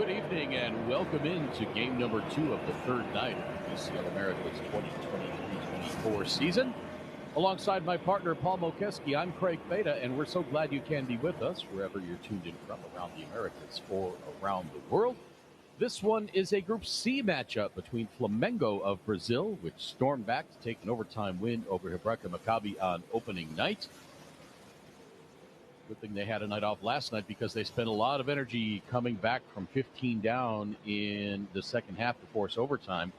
Good evening and welcome into game number 2 of the third night of the UCL Americas 2023-24 season. Alongside my partner, Paul Mokeski, I'm Craig Beta, and we're so glad you can be with us wherever you're tuned in from around the Americas or around the world. This one is a Group C matchup between Flamengo of Brazil, which stormed back to take an overtime win over Recuerda Maccabi on opening night. Good thing they had a night off last night because they spent a lot of energy coming back from 15 down in the second half to force overtime.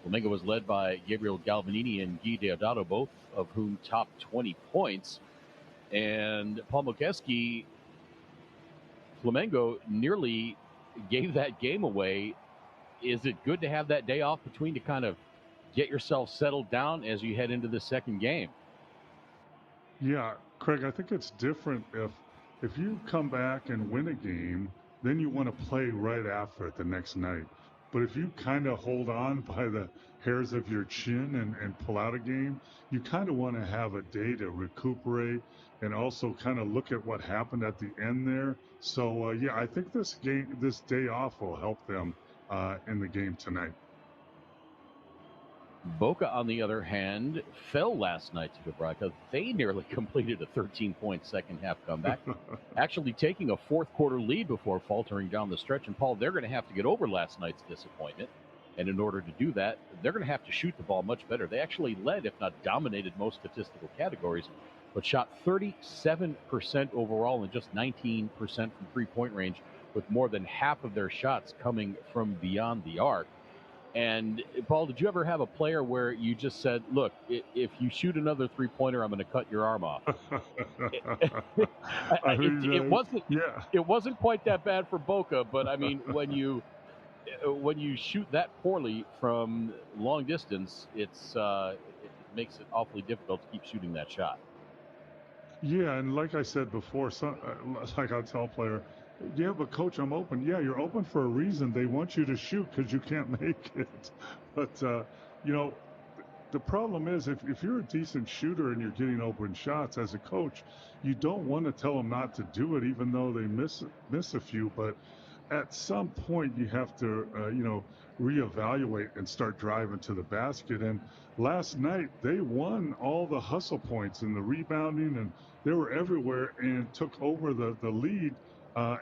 Flamengo was led by Gabriel Galvanini and Guy Deodato, both of whom topped 20 points. And Paul Mokeski, Flamengo nearly gave that game away. Is it good to have that day off between to kind of get yourself settled down as you head into the second game? Yeah, Craig, I think it's different if you come back and win a game, then you want to play right after it the next night. But if you kind of hold on by the hairs of your chin and pull out a game, you kind of want to have a day to recuperate and also kind of look at what happened at the end there. So, yeah, I think this day off will help them in the game tonight. Boca, on the other hand, fell last night to Recuerda. They nearly completed a 13-point second-half comeback, actually taking a fourth-quarter lead before faltering down the stretch. And, Paul, they're going to have to get over last night's disappointment. And in order to do that, they're going to have to shoot the ball much better. They actually led, if not dominated, most statistical categories, but shot 37% overall and just 19% from three-point range, with more than half of their shots coming from beyond the arc. And, Paul, did you ever have a player where you just said, look, if you shoot another three-pointer, I'm going to cut your arm off? It wasn't quite that bad for Boca, but, I mean, when you shoot that poorly from long distance, it makes it awfully difficult to keep shooting that shot. Yeah, and like I said before, like I tell a player, yeah, but coach, I'm open. Yeah, you're open for a reason. They want you to shoot because you can't make it. But, the problem is if you're a decent shooter and you're getting open shots as a coach, you don't want to tell them not to do it, even though they miss a few. But at some point, you have to, reevaluate and start driving to the basket. And last night, they won all the hustle points and the rebounding, and they were everywhere and took over the lead.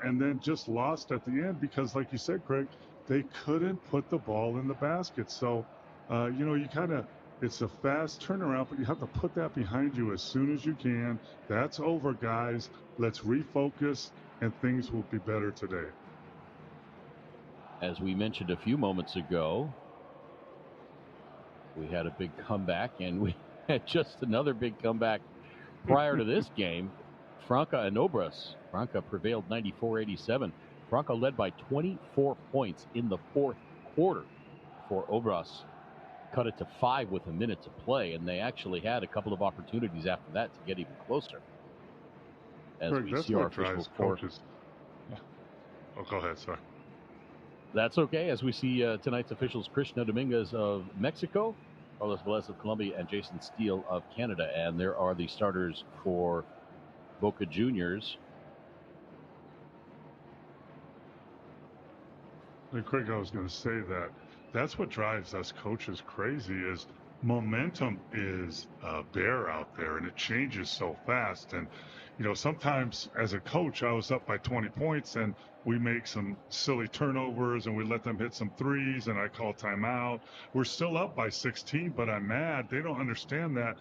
And then just lost at the end because, like you said, Craig, they couldn't put the ball in the basket. So, it's a fast turnaround, but you have to put that behind you as soon as you can. That's over, guys. Let's refocus, and things will be better today. As we mentioned a few moments ago, we had a big comeback, and we had just another big comeback prior to this game. Franca and Obras. Franca prevailed 94-87. Franca led by 24 points in the fourth quarter for Obras. Cut it to 5 with a minute to play, and they actually had a couple of opportunities after that to get even closer. As Greg, we see our officials coaches. Oh, go ahead, sorry. That's okay. As we see tonight's officials, Krishna Dominguez of Mexico, Carlos Velez of Colombia, and Jason Steele of Canada. And there are the starters for Boca Jrs. Hey, Craig, I was going to say that's what drives us coaches crazy is momentum is bare out there, and it changes so fast. And, sometimes as a coach, I was up by 20 points, and we make some silly turnovers, and we let them hit some threes, and I call timeout. We're still up by 16, but I'm mad. They don't understand that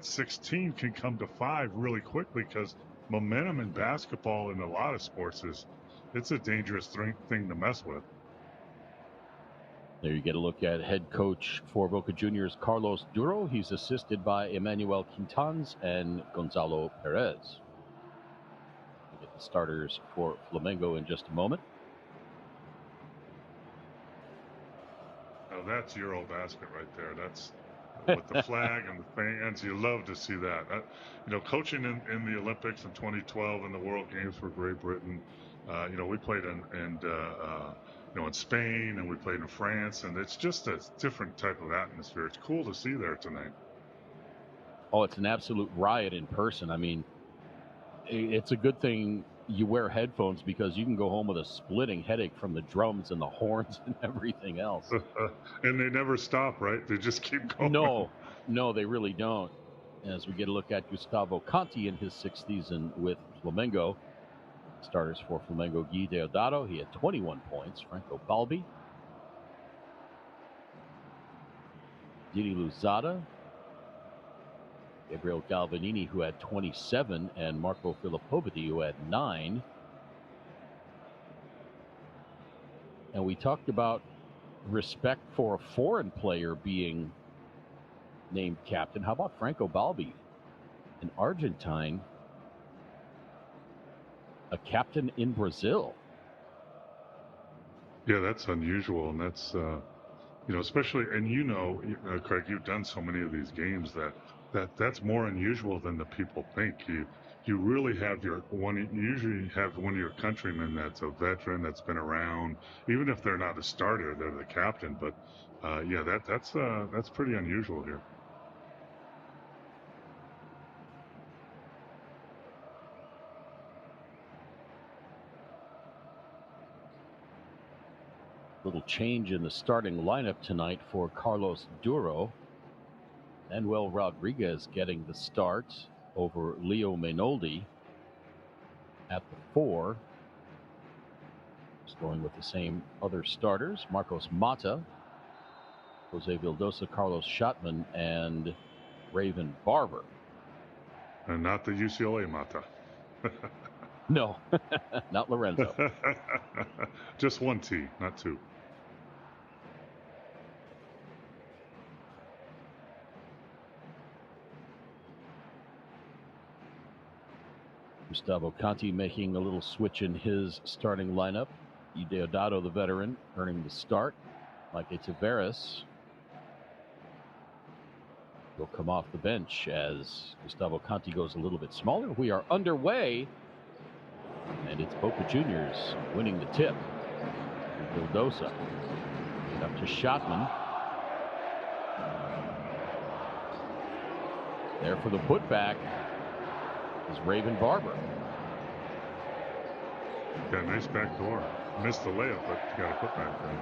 16 can come to 5 really quickly because momentum in basketball and a lot of sports it's a dangerous thing to mess with. There you get a look at head coach for Boca Juniors, Carlos Duro. He's assisted by Emmanuel Quintans and Gonzalo Perez. We'll get the starters for Flamengo in just a moment. Now that's Eurobasket right there. That's with the flag and the fans. You love to see that. Coaching in the Olympics in 2012 and the World Games for Great Britain. We played in Spain, and we played in France, and it's just a different type of atmosphere. It's cool to see there tonight. Oh, it's an absolute riot in person. I mean, it's a good thing you wear headphones because you can go home with a splitting headache from the drums and the horns and everything else. And they never stop, right? They just keep going. No, they really don't. As we get a look at Gustavo Conti in his 6th season with Flamengo. Starters for Flamengo: Gui Deodato, he had 21 points. Franco Balbi, Didi Luzada, Gabriel Galvanini, who had 27, and Marco Filippovidi, who had 9. And we talked about respect for a foreign player being named captain. How about Franco Balbi, an Argentine, a captain in Brazil? Yeah, that's unusual, and that's especially, and Craig, you've done so many of these games that's more unusual than the people think. You really have you usually have one of your countrymen that's a veteran that's been around, even if they're not a starter, they're the captain. But that's pretty unusual here. Little change in the starting lineup tonight for Carlos Duro. Manuel Rodriguez getting the start over Leo Mainoldi at the 4. Just going with the same other starters: Marcos Mata, Jose Vildosa, Carlos Schottman, and Raven Barber. And not the UCLA Mata. No, not Lorenzo. Just one T, not two. Gustavo Conti making a little switch in his starting lineup. Deodato, the veteran, earning the start. Mike Tavares will come off the bench as Gustavo Conti goes a little bit smaller. We are underway, and it's Boca Jrs winning the tip. Vildosa get up to Schottman. There for the putback is Raven Barber. Got a nice back door. Missed the layup, but got a putback there.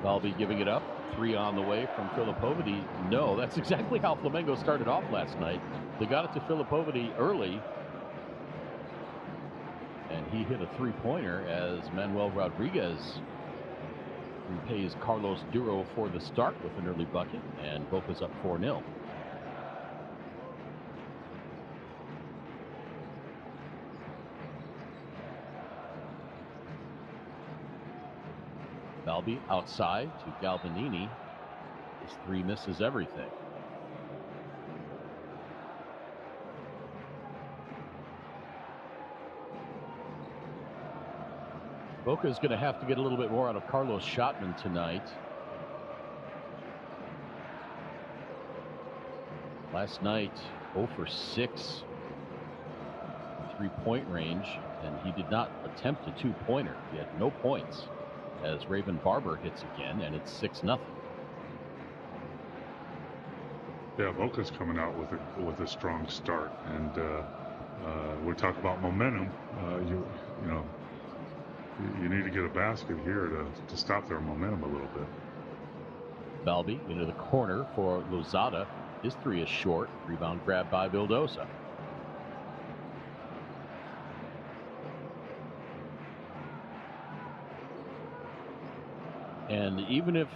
Balbi giving it up. 3 on the way from Filippovidi. No, that's exactly how Flamengo started off last night. They got it to Filippovidi early, and he hit a 3-pointer as Manuel Rodriguez repays Carlos Duro for the start with an early bucket, and Boca's up 4-0. Balbi outside to Galvanini. His 3 misses everything. Boca is going to have to get a little bit more out of Carlos Schottman tonight. Last night, 0 for 6, 3-point range, and he did not attempt a 2-pointer. He had no points as Raven Barber hits again, and it's 6-0. Yeah, Boca's coming out with a strong start, and we talk about momentum. You need to get a basket here to stop their momentum a little bit. Balbi into the corner for Lozada. His 3 is short. Rebound grab by Vildosa. And even if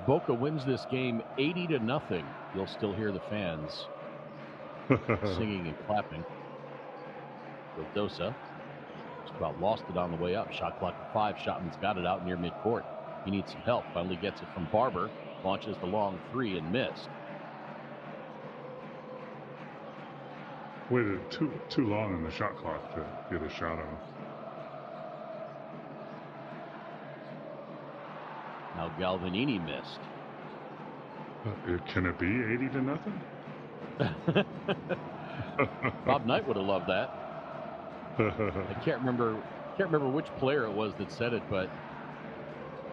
Boca wins this game 80-0, you'll still hear the fans singing and clapping. Vildosa just about lost it on the way up. Shot clock at 5. Schottman's got it out near midcourt. He needs some help. Finally gets it from Barber. Launches the long 3 and missed. Waited too long in the shot clock to get a shot on. Now Galvanini missed. Can it be 80-0? Bob Knight would have loved that. I can't remember which player it was that said it, but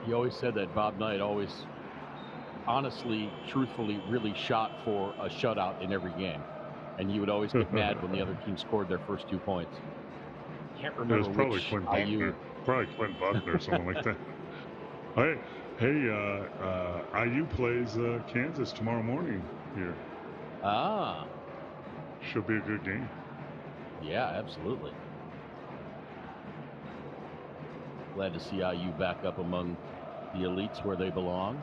he always said that Bob Knight always honestly, truthfully, really shot for a shutout in every game. And you would always get mad when the other team scored their first 2 points. Can't It remember was probably which Quinn IU. Buckner. Probably Quinn Buckner or someone like that. IU plays Kansas tomorrow morning here. Ah. Should be a good game. Yeah, absolutely. Glad to see IU back up among the elites where they belong.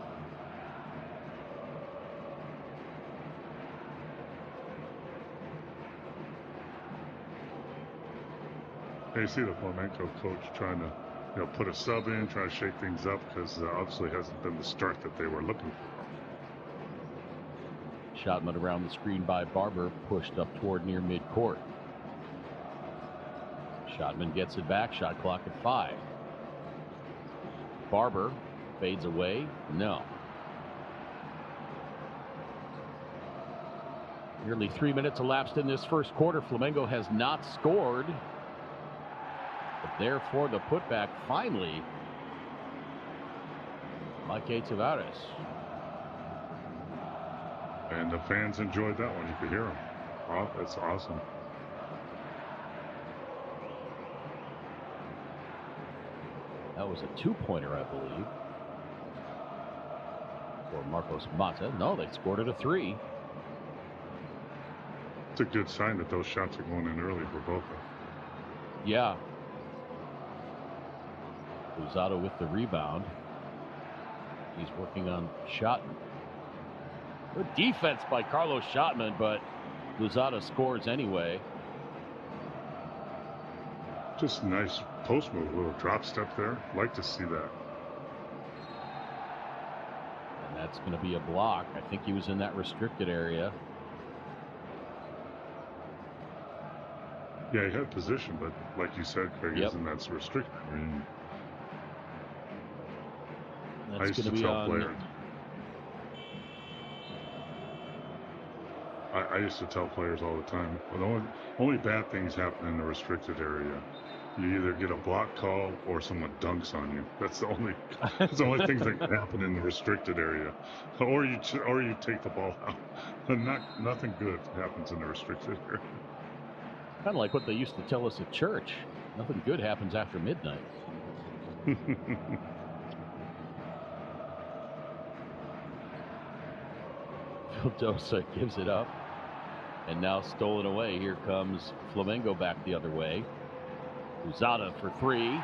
You see the Flamengo coach trying to, put a sub in, try to shake things up because obviously hasn't been the start that they were looking for. Shotman around the screen by Barber, pushed up toward near midcourt. Shotman gets it back, shot clock at 5. Barber fades away, no. Nearly 3 minutes elapsed in this first quarter. Flamengo has not scored. But therefore, the putback finally by Tavares. And the fans enjoyed that one. You could hear them. Oh, that's awesome. That was a 2-pointer, I believe, for Marcos Mata. No, they scored it a 3. It's a good sign that those shots are going in early for Boca. Yeah. Luzado with the rebound. He's working on Shotman. Good defense by Carlos Shotman, but Luzado scores anyway. Just nice post move, little drop step there. Like to see that. And that's going to be a block. I think he was in that restricted area. Yeah, he had position, but like you said, Craig, isn't that restricted? I mean, that's going to be on. Players. I used to tell players all the time, well, the only bad things happen in the restricted area. You either get a block call or someone dunks on you. That's the only things that can happen in the restricted area. Or you take the ball out. Nothing good happens in the restricted area. Kind of like what they used to tell us at church. Nothing good happens after midnight. Vildosa gives it up. And now stolen away. Here comes Flamengo back the other way. Luzada for 3.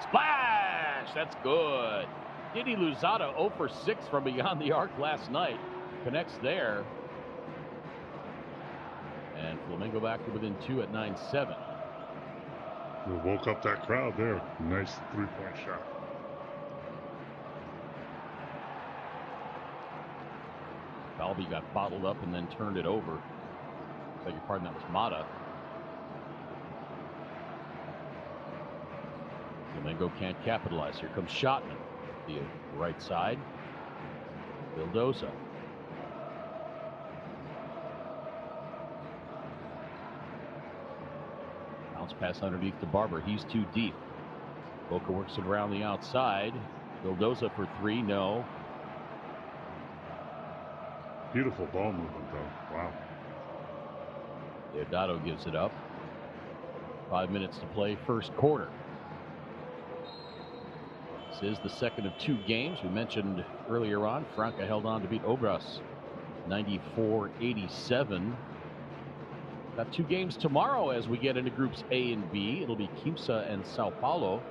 Splash! That's good. Didi Luzada 0 for 6 from beyond the arc last night. Connects there. And Flamengo back to within 2 at 9-7. We woke up that crowd there. Nice 3-point shot. Balby got bottled up and then turned it over. Beg your pardon, that was Mata. Flamengo can't capitalize. Here comes Shotman, the right side. Vildosa. Bounce pass underneath to Barber. He's too deep. Boca works it around the outside. Vildosa for 3, no. Beautiful ball movement, though. Wow. Deodato gives it up. 5 minutes to play, first quarter. This is the second of 2 games. We mentioned earlier on, Franca held on to beat Obras 94-87. Got 2 games tomorrow as we get into groups A and B. It'll be Quimsa and Sao Paulo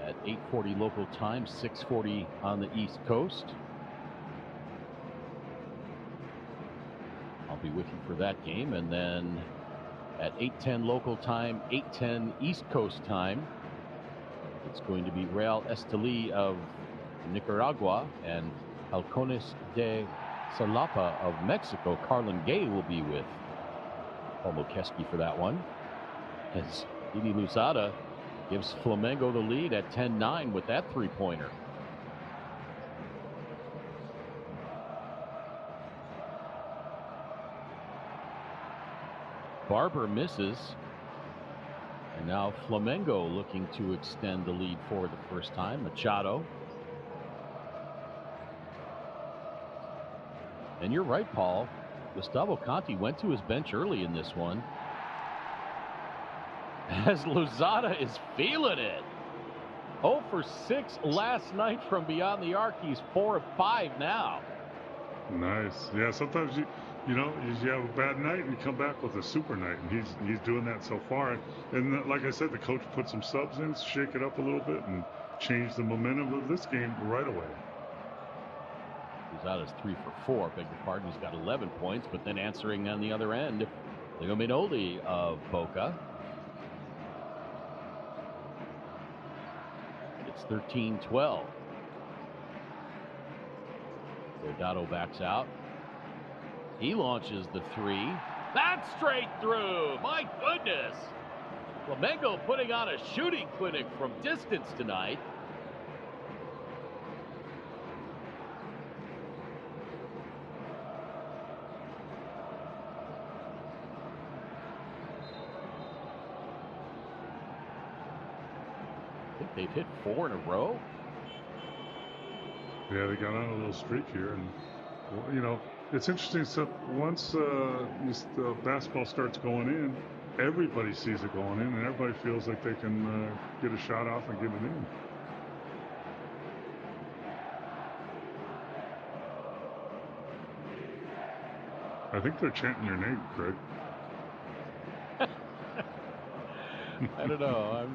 at 8:40 local time, 6:40 on the East Coast. I'll be with you for that game. And then at 8:10 local time, 8:10 East Coast time, it's going to be Real Estelí of Nicaragua and Halcones de Salapa of Mexico. Carlin Gay will be with Paul Mokeski for that one, as Didi Luzada gives Flamengo the lead at 10-9 with that 3-pointer. Barber misses. And now Flamengo looking to extend the lead for the first time. Machado. And you're right, Paul. Gustavo Conti went to his bench early in this one. As Lozada is feeling it. 0 for 6 last night from beyond the arc. He's 4 of 5 now. Nice. Yeah, sometimes you have a bad night and you come back with a super night, and he's doing that so far. And like I said, the coach put some subs in, shake it up a little bit, and change the momentum of this game right away. Lozada's 3 for 4. Beg your pardon. He's got 11 points, but then answering on the other end, Leo Minoli of Boca. It's 13-12. Deodato backs out. He launches the 3. That's straight through. My goodness. Flamengo putting on a shooting clinic from distance tonight. I think they've hit 4 in a row. Yeah, they got on a little streak here, and it's interesting. So once the basketball starts going in, everybody sees it going in, and everybody feels like they can get a shot off and get it in. I think they're chanting your name, Craig. I don't know.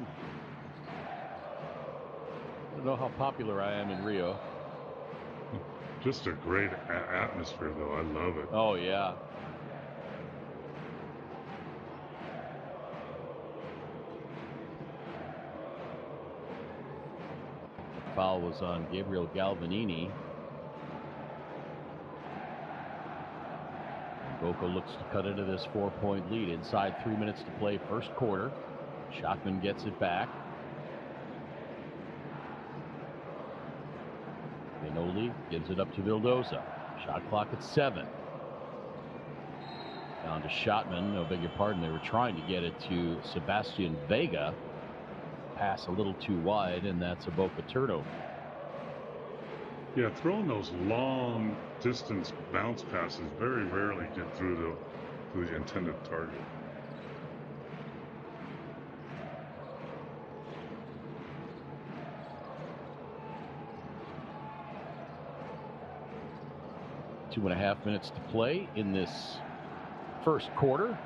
I don't know how popular I am in Rio. Just a great atmosphere, though. I love it. Oh, yeah. The foul was on Gabriel Galvanini. And Boca looks to cut into this 4-point lead inside 3 minutes to play first quarter. Schottman gets it back. Minoli gives it up to Vildoza. Shot clock at 7. Down to Schottman. No, beg your pardon. They were trying to get it to Sebastian Vega. Pass a little too wide, and that's a Boca turnover. Yeah, throwing those long distance bounce passes very rarely get through the intended target. Two and a half minutes to play in this first quarter.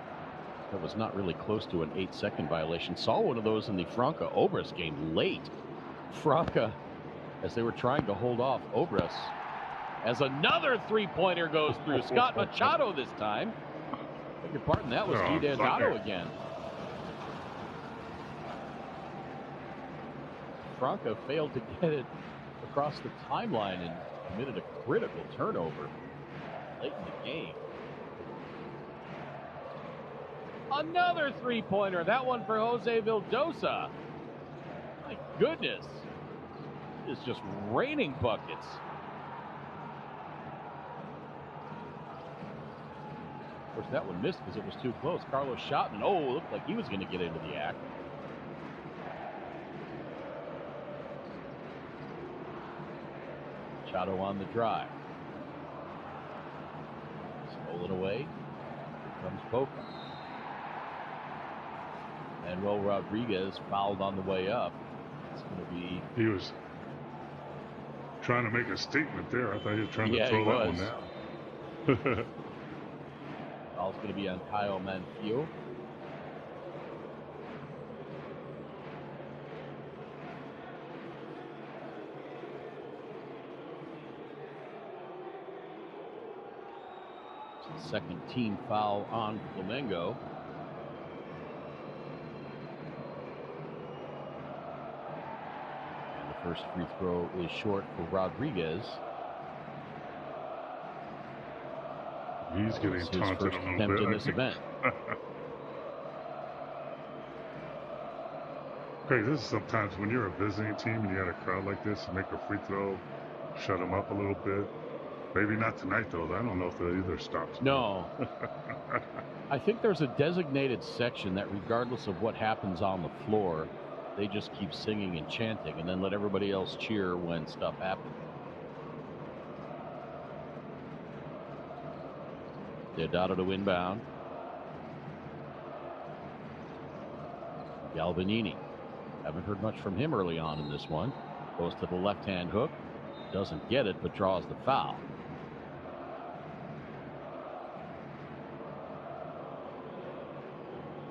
That was not really close to an 8-second violation. Saw one of those in the Franca Obras game late. Franca, as they were trying to hold off Obras, as another three-pointer goes through. Scott Machado this time. Beg your pardon, that was Guy Deodato again. Franca failed to get it across the timeline and committed a critical turnover late in the game. Another three-pointer. That one for Jose Vildoza. My goodness. It is just raining buckets. Of course, that one missed because it was too close. Carlos Schottman, looked like he was going to get into the act. Machado on the drive. Stolen away. Here comes Boca. Manuel Rodriguez fouled on the way up. It's going to be... He was trying to make a statement there. I thought he was trying to throw that one down. Foul's going to be on Kyle Manfio. It's the second team foul on Flamengo. First free throw is short for Rodriguez. He's getting taunted a little bit in this event. Craig, this is sometimes when you're a visiting team and you got a crowd like this, you make a free throw, shut them up a little bit. Maybe not tonight, though. I don't know if that either stops. No. I think there's a designated section that regardless of what happens on the floor, they just keep singing and chanting and then let everybody else cheer when stuff happens. Deodato to inbound. Galvanini. Haven't heard much from him early on in this one. Goes to the left-hand hook. Doesn't get it, but draws the foul.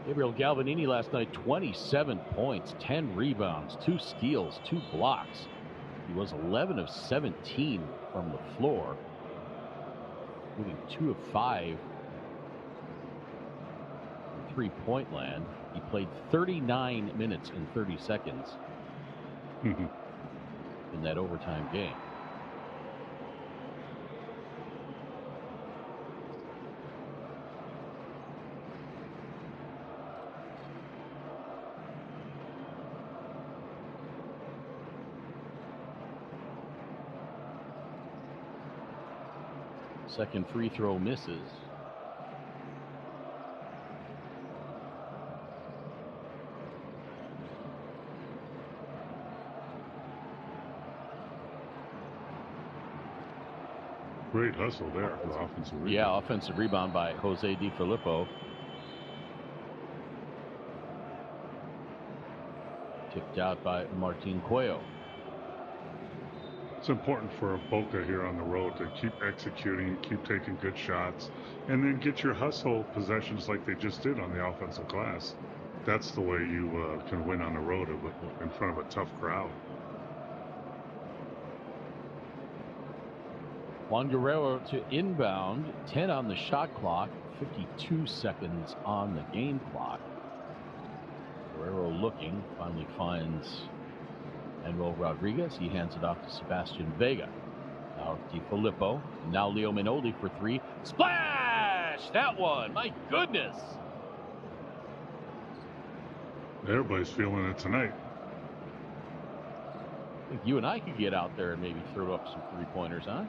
Gabriel Galvanini last night, 27 points, 10 rebounds, 2 steals, 2 blocks. He was 11 of 17 from the floor, including 2 of 5 from three-point land. He played 39 minutes and 30 seconds in that overtime game. Second free throw misses. Great hustle there for offensive rebound. Yeah, offensive rebound by Jose DiFilippo. Tipped out by Martin Cuello. It's important for Boca here on the road to keep executing, keep taking good shots, and then get your hustle possessions like they just did on the offensive glass. That's the way you can win on the road in front of a tough crowd. Juan Guerrero to inbound, 10 on the shot clock, 52 seconds on the game clock. Guerrero looking, finally finds Manuel Rodriguez. He hands it off to Sebastian Vega. Now DiFilippo. Now Leo Minoldi for 3. Splash! That one, my goodness. Everybody's feeling it tonight. I think you and I could get out there and maybe throw up some three-pointers, huh?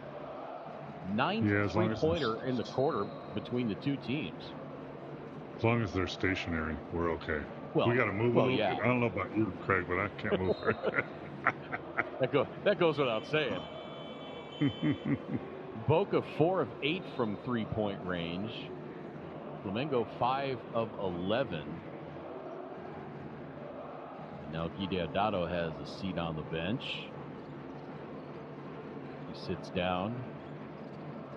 Ninth three-pointer in the quarter between the two teams. As long as they're stationary, we're okay. Well, we got to move a little yeah. bit. I don't know about you, Craig, but I can't move. That goes without saying. Boca 4 of 8 from three-point range. Flamengo 5 of 11. And now Guy Deodato has a seat on the bench. He sits down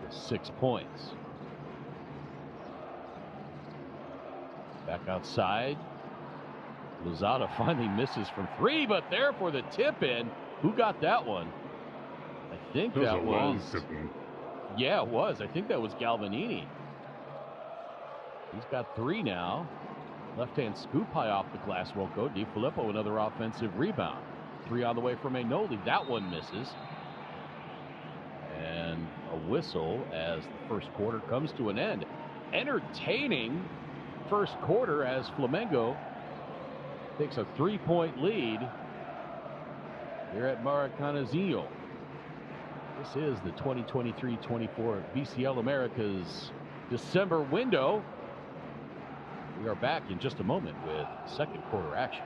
with 6 points. Back outside. Lozada finally misses from 3, but there for the tip-in. Who got that one? I think that was... Yeah, it was. I think that was Galvanini. He's got 3 now. Left-hand scoop high off the glass won't go. DiFilippo, another offensive rebound. 3 on the way from Mainoli. That one misses. And a whistle as the first quarter comes to an end. Entertaining first quarter as Flamengo takes a 3-point lead here at Maracanazinho. This is the 2023-24 BCL Americas December window. We are back in just a moment with second quarter action.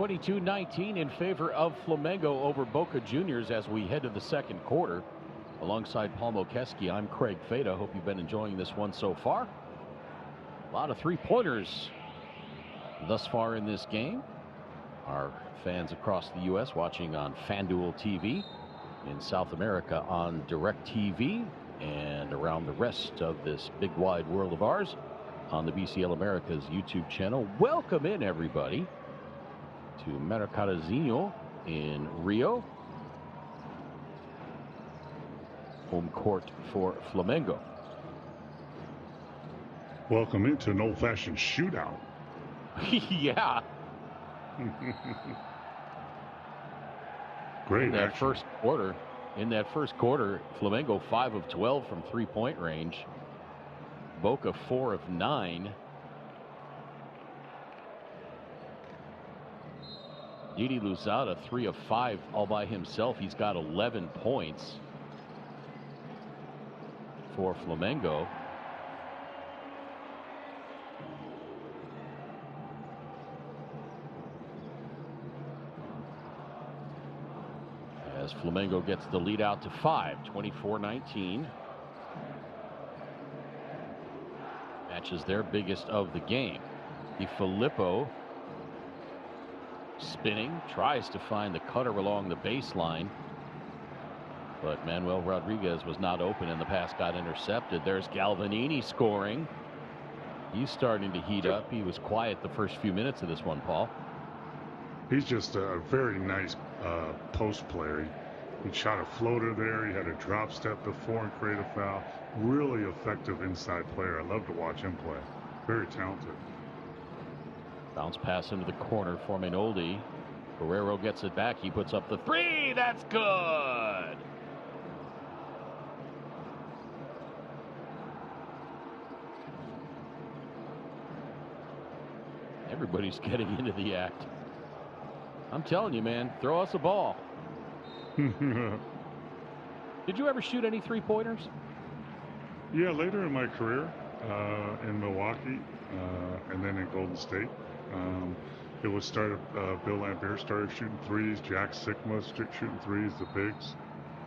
22-19 in favor of Flamengo over Boca Jrs as we head to the second quarter. Alongside Paul Mokeski, I'm Craig Fada. Hope you've been enjoying this one so far. A lot of three-pointers thus far in this game. Our fans across the U.S. watching on FanDuel TV, in South America on DirecTV, and around the rest of this big wide world of ours on the BCL Americas YouTube channel. Welcome in, everybody, to Mercadinho in Rio. Home court for Flamengo. Welcome into an old-fashioned shootout. Yeah. Great. In that first quarter, Flamengo 5 of 12 from three-point range. Boca 4 of 9. Didi Louzada 3 of 5 all by himself. He's got 11 points for Flamengo. As Flamengo gets the lead out to 5, 24-19. Matches their biggest of the game. Di Filippo spinning, tries to find the cutter along the baseline, but Manuel Rodriguez was not open and the pass got intercepted. There's Galvanini scoring. He's starting to heat up. He was quiet the first few minutes of this one, Paul. He's just a very nice post player. He shot a floater there. He had a drop step before and created a foul. Really effective inside player. I love to watch him play. Very talented. Bounce pass into the corner for Mainoldi. Guerrero gets it back. He puts up the three. That's good. Everybody's getting into the act. I'm telling you, man, throw us a ball. Did you ever shoot any three-pointers? Yeah, later in my career, in Milwaukee, and then in Golden State. It was started, Bill Laimbeer started shooting threes, Jack Sikma shooting threes, the bigs.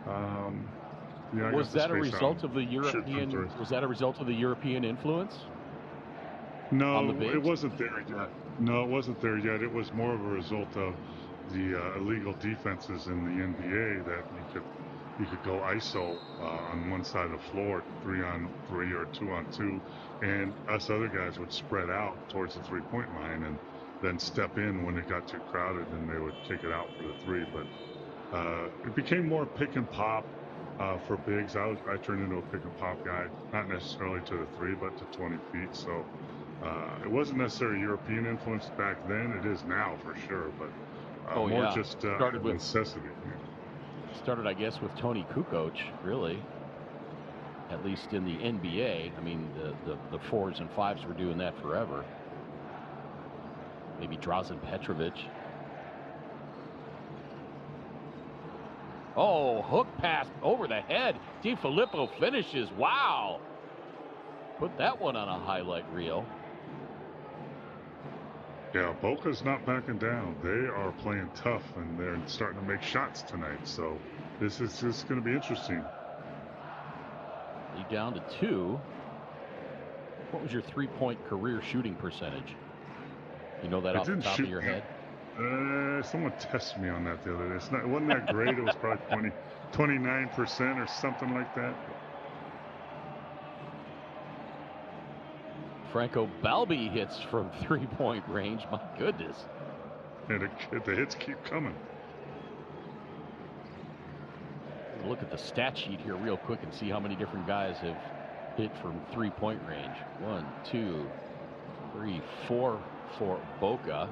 Yeah, was that a result of the European? Was that a result of the European influence? No, it wasn't there yet. No, it wasn't there yet. It was more of a result of the illegal defenses in the NBA that you could go ISO on one side of the floor, 3-on-3 or 2-on-2, and us other guys would spread out towards the three-point line and then step in when it got too crowded, and they would kick it out for the three. But it became more pick and pop for bigs. I turned into a pick and pop guy, not necessarily to the three, but to 20 feet. So it wasn't necessarily European influence back then. It is now for sure, but more just started with necessity. Started, I guess, with Tony Kukoc, really. At least in the NBA. I mean, the 4s and 5s were doing that forever. Maybe Drazen Petrovic. Oh, hook pass over the head. Di Filippo finishes. Wow. Put that one on a highlight reel. Yeah, Boca's not backing down. They are playing tough, and they're starting to make shots tonight. So this is going to be interesting. Lead down to 2. What was your three-point career shooting percentage? You know that off the top of your head? Someone tested me on that the other day. It wasn't that great. It was probably 29% or something like that. Franco Balbi hits from three-point range. My goodness. And the hits keep coming. Look at the stat sheet here real quick and see how many different guys have hit from three-point range. 1, 2, 3, 4 for Boca.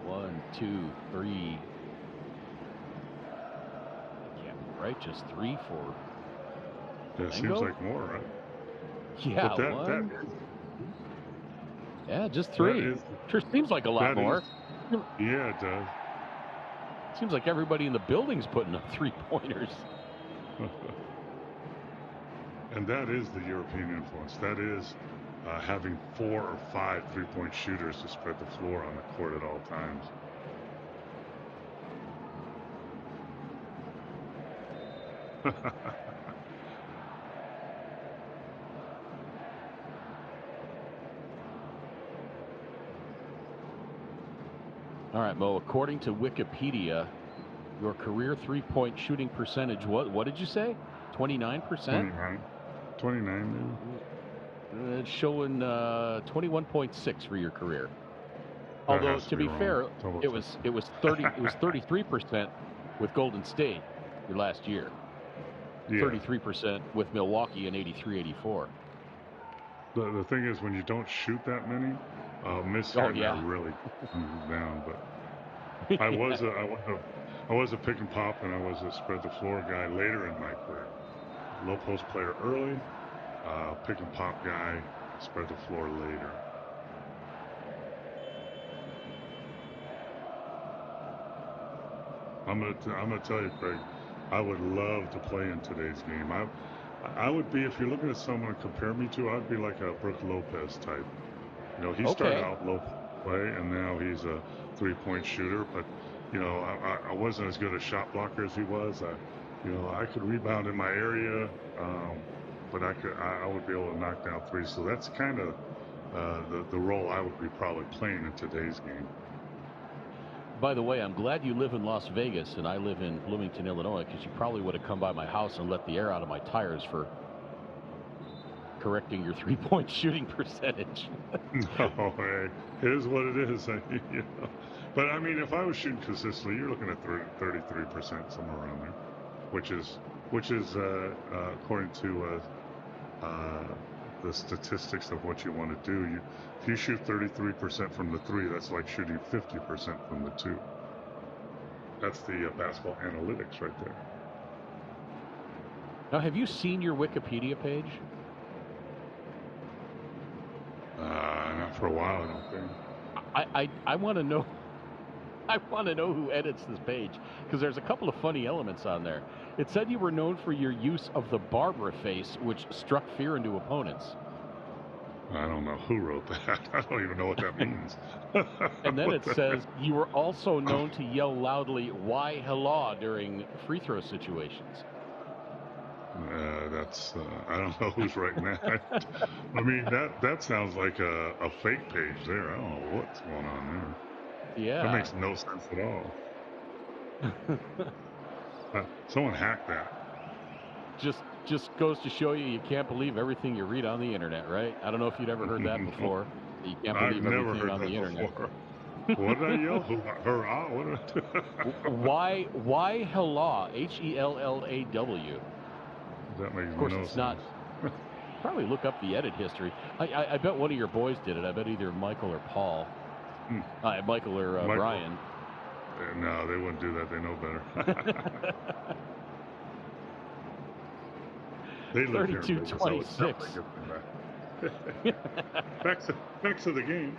1, 2, 3. Yeah, right. Just 3 for. Yeah, it seems like more, right? Yeah, yeah, just 3. Sure seems like a lot more. Yeah, it does. Seems like everybody in the building's putting up three-pointers. And that is the European influence. That is having 4 or 5 3-point shooters to spread the floor on the court at all times. All right, Mo, according to Wikipedia, your career three-point shooting percentage, what did you say? 29%? 29 maybe. It's showing 21.6 for your career. Although to be fair, it was 33% with Golden State your last year. Yeah. 33% with Milwaukee in 83-84. The thing is, when you don't shoot that many, miss really comes down. But I was a pick and pop, and I was a spread the floor guy later in my career. Low post player early, pick and pop guy, spread the floor later. I'm gonna tell you, Craig, I would love to play in today's game. I would be, if you're looking at someone to compare me to, I'd be like a Brook Lopez type. You know, he started out low play, and now he's a three-point shooter. But you know, I wasn't as good a shot blocker as he was. You know, I could rebound in my area, but I would be able to knock down threes. So that's kind of the role I would be probably playing in today's game. By the way, I'm glad you live in Las Vegas and I live in Bloomington, Illinois, because you probably would have come by my house and let the air out of my tires for correcting your three-point shooting percentage. No, hey, it is what it is. You know. But I mean, if I was shooting consistently, you're looking at 33%, somewhere around there, which is according to the statistics of what you want to do. If you shoot 33% from the three, that's like shooting 50% from the two. That's the basketball analytics right there. Now, have you seen your Wikipedia page? Not for a while, I don't think. I want to know. I want to know who edits this page, because there's a couple of funny elements on there. It said you were known for your use of the Barbara face, which struck fear into opponents. I don't know who wrote that. I don't even know what that means. And then it says you were also known to yell loudly, "Why hello," during free throw situations. I don't know who's writing that. I mean, that sounds like a fake page there. I don't know what's going on there. Yeah. That makes no sense at all. Someone hacked that. Just goes to show you can't believe everything you read on the internet, right? I don't know if you'd ever heard that before. You can't believe everything on the internet. What did I yell? Hurrah! What did I do? Why hello? HELLAW. That makes of course, no it's sense. not. Probably look up the edit history. I bet one of your boys did it. I bet either Michael or Paul. Michael or Brian. No, they wouldn't do that. They know better. They live 32-26. Back to the game.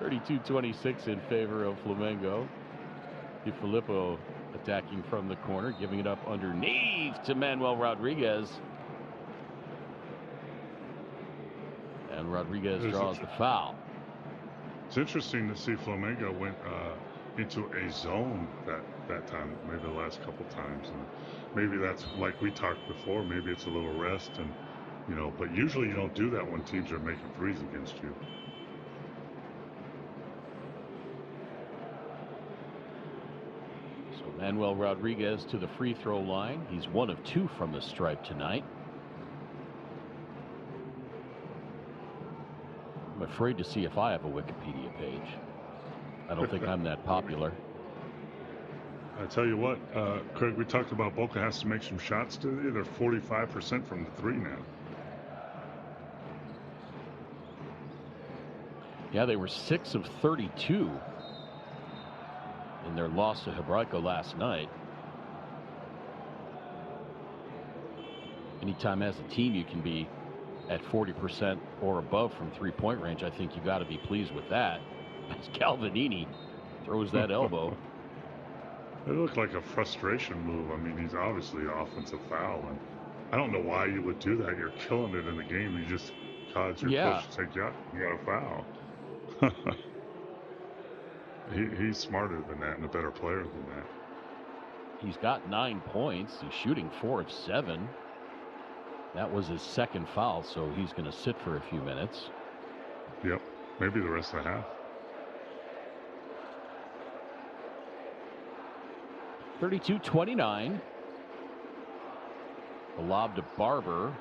32-26 in favor of Flamengo. DiFilippo attacking from the corner, giving it up underneath to Manuel Rodriguez. And Rodriguez draws the foul. It's interesting to see Flamengo went into a zone that time, maybe the last couple times, and maybe that's like we talked before. Maybe it's a little rest, and you know, but usually you don't do that when teams are making threes against you. So Manuel Rodriguez to the free throw line. He's 1 of 2 from the stripe tonight. I'm afraid to see if I have a Wikipedia page. I don't think I'm that popular. I tell you what, Craig, we talked about Boca has to make some shots today. They're 45% from the three now. Yeah, they were 6 of 32 in their loss to Hebraico last night. Anytime as a team you can be at 40% or above from three-point range, I think you got to be pleased with that. As Calvinini throws that elbow. It looked like a frustration move. I mean, he's obviously an offensive foul, and I don't know why you would do that. You're killing it in the game. You just cause your coach to say, yeah, you got a foul. He's smarter than that and a better player than that. He's got 9 points. He's shooting 4 of 7. That was his second foul, so he's going to sit for a few minutes. Yep, maybe the rest of the half. 32-29. The lob to Barber.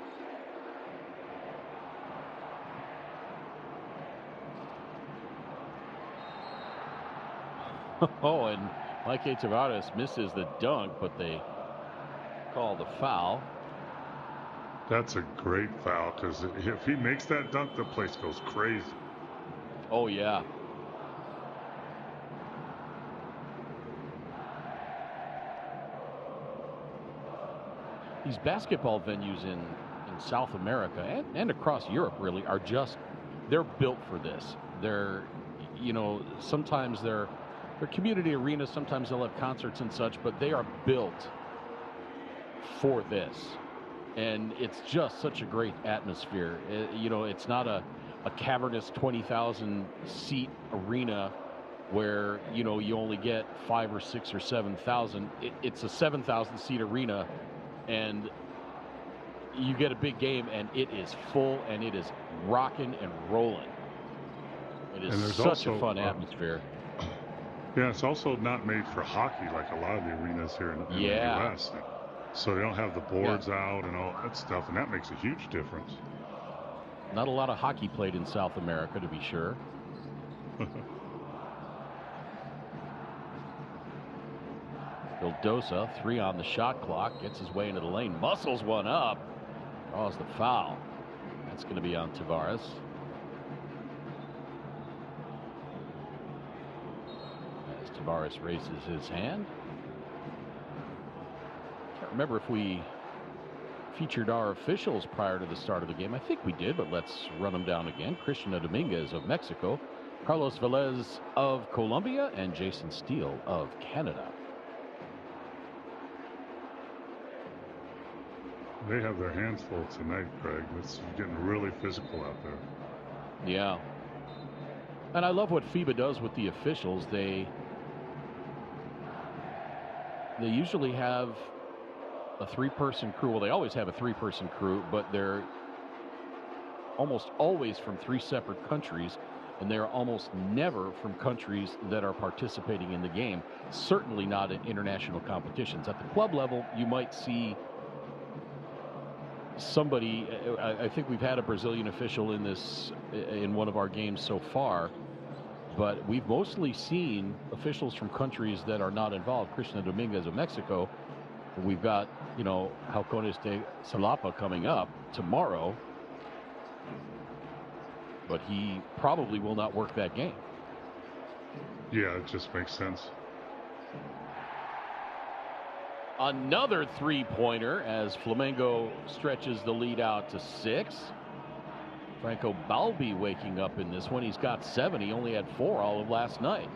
Oh, and Mike Tavares misses the dunk, but they call the foul. That's a great foul, because if he makes that dunk, the place goes crazy. Oh, yeah. These basketball venues in South America and across Europe really are just, they're built for this. They're, you know, sometimes they're community arenas, sometimes they'll have concerts and such, but they are built for this. And it's just such a great atmosphere. You know, it's not a cavernous 20,000 seat arena where, you know, you only get 5 or 6 or 7,000. It's a 7,000 seat arena, and you get a big game, and it is full, and it is rocking and rolling. It is such a fun atmosphere. Yeah, it's also not made for hockey like a lot of the arenas here in the U.S. So they don't have the boards out and all that stuff, and that makes a huge difference. Not a lot of hockey played in South America, to be sure. Vildosa, 3 on the shot clock, gets his way into the lane, muscles one up, draws the foul. That's going to be on Tavares. As Tavares raises his hand. Can't remember if we featured our officials prior to the start of the game. I think we did, but let's run them down again. Cristian Dominguez of Mexico, Carlos Velez of Colombia, and Jason Steele of Canada. They have their hands full tonight, Craig. It's getting really physical out there. Yeah. And I love what FIBA does with the officials. They usually have a 3-person crew. Well, they always have a 3-person crew, but they're almost always from 3 separate countries, and they're almost never from countries that are participating in the game, certainly not in international competitions. At the club level, you might see somebody, I think we've had a Brazilian official in one of our games so far, but we've mostly seen officials from countries that are not involved. Cristian Dominguez of Mexico. We've got, you know, Halcones de Salapa coming up tomorrow, but he probably will not work that game. Yeah, it just makes sense. Another 3-pointer as Flamengo stretches the lead out to 6. Franco Balbi waking up in this one. He's got 7. He only had 4 all of last night.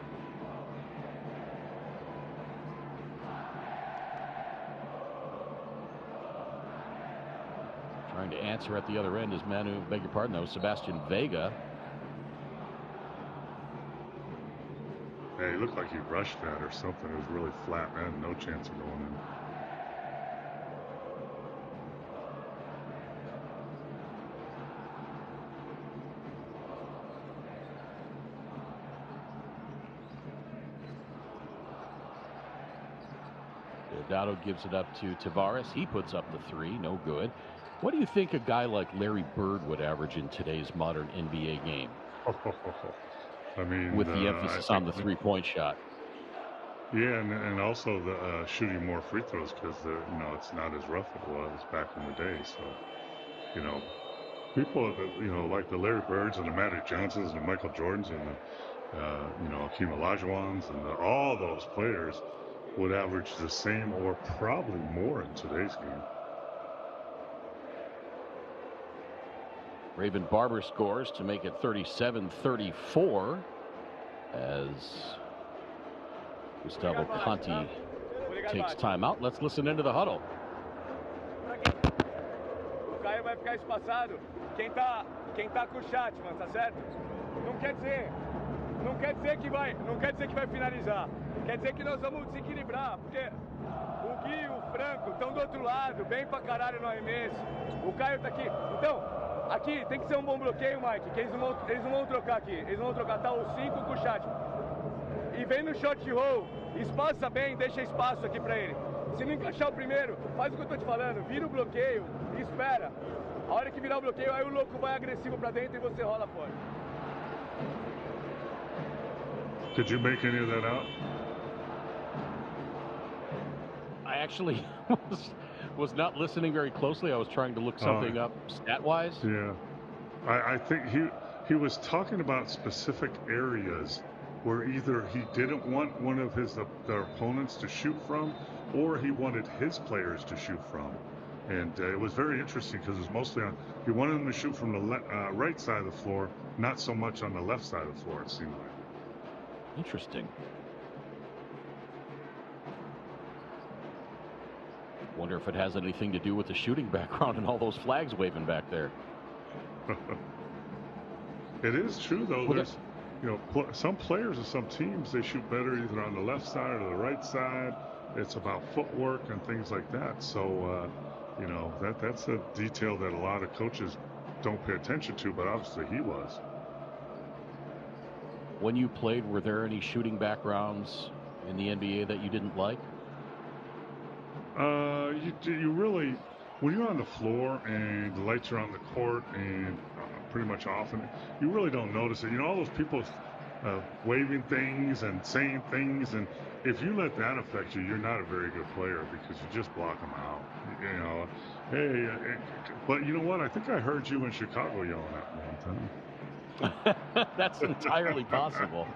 Trying to answer at the other end is Sebastian Vega. Hey, it looked like he rushed that or something. It was really flat, man. No chance of going in. Deodato gives it up to Tavares. He puts up the 3. No good. What do you think a guy like Larry Bird would average in today's modern NBA game? I mean, with the emphasis on the 3-point shot. Yeah, and also the shooting more free throws, because you know, it's not as rough as it was back in the day. So, you know, people you know, like the Larry Birds and the Magic Johnsons and the Michael Jordans and the you know, Hakeem Olajuwons and all those players would average the same or probably more in today's game. Raven Barber scores to make it 37-34 as Gustavo Conti takes timeout. Let's listen into the huddle. vai ficar espaçado. Quem tá com o chat, mano, tá certo? Não quer dizer que vai finalizar. Quer dizer que nós vamos desequilibrar, porque o Gui e o Franco estão do outro lado, bem pra caralho no arremesso. O Caio tá aqui. Então, aqui tem que ser um bom bloqueio, Mike, que eles não vão trocar aqui. Eles não vão trocar, tá os 5 com o chat. E vem no short roll, espaça bem, deixa espaço aqui pra ele. Se não encaixar o primeiro, faz o que eu tô te falando, vira o bloqueio e espera. A hora que virar o bloqueio, aí o louco vai agressivo pra dentro e você rola fora. Did you make any of that out? I actually was not listening very closely. I was trying to look something up stat-wise. Yeah. I think he was talking about specific areas where either he didn't want one of their opponents to shoot from, or he wanted his players to shoot from. And it was very interesting because it was mostly he wanted them to shoot from the right side of the floor, not so much on the left side of the floor, it seemed like. Interesting. Wonder if it has anything to do with the shooting background and all those flags waving back there. It is true, though. There's, some players and some teams, they shoot better either on the left side or the right side. It's about footwork and things like that. So, that's a detail that a lot of coaches don't pay attention to, but obviously he was. When you played, were there any shooting backgrounds in the NBA that you didn't like? You really, when you're on the floor and the lights are on the court and pretty much often, you really don't notice it. All those people waving things and saying things, and if you let that affect you, you're not a very good player because you just block them out. But you know what? I think I heard you in Chicago yelling at me one time. That's entirely possible.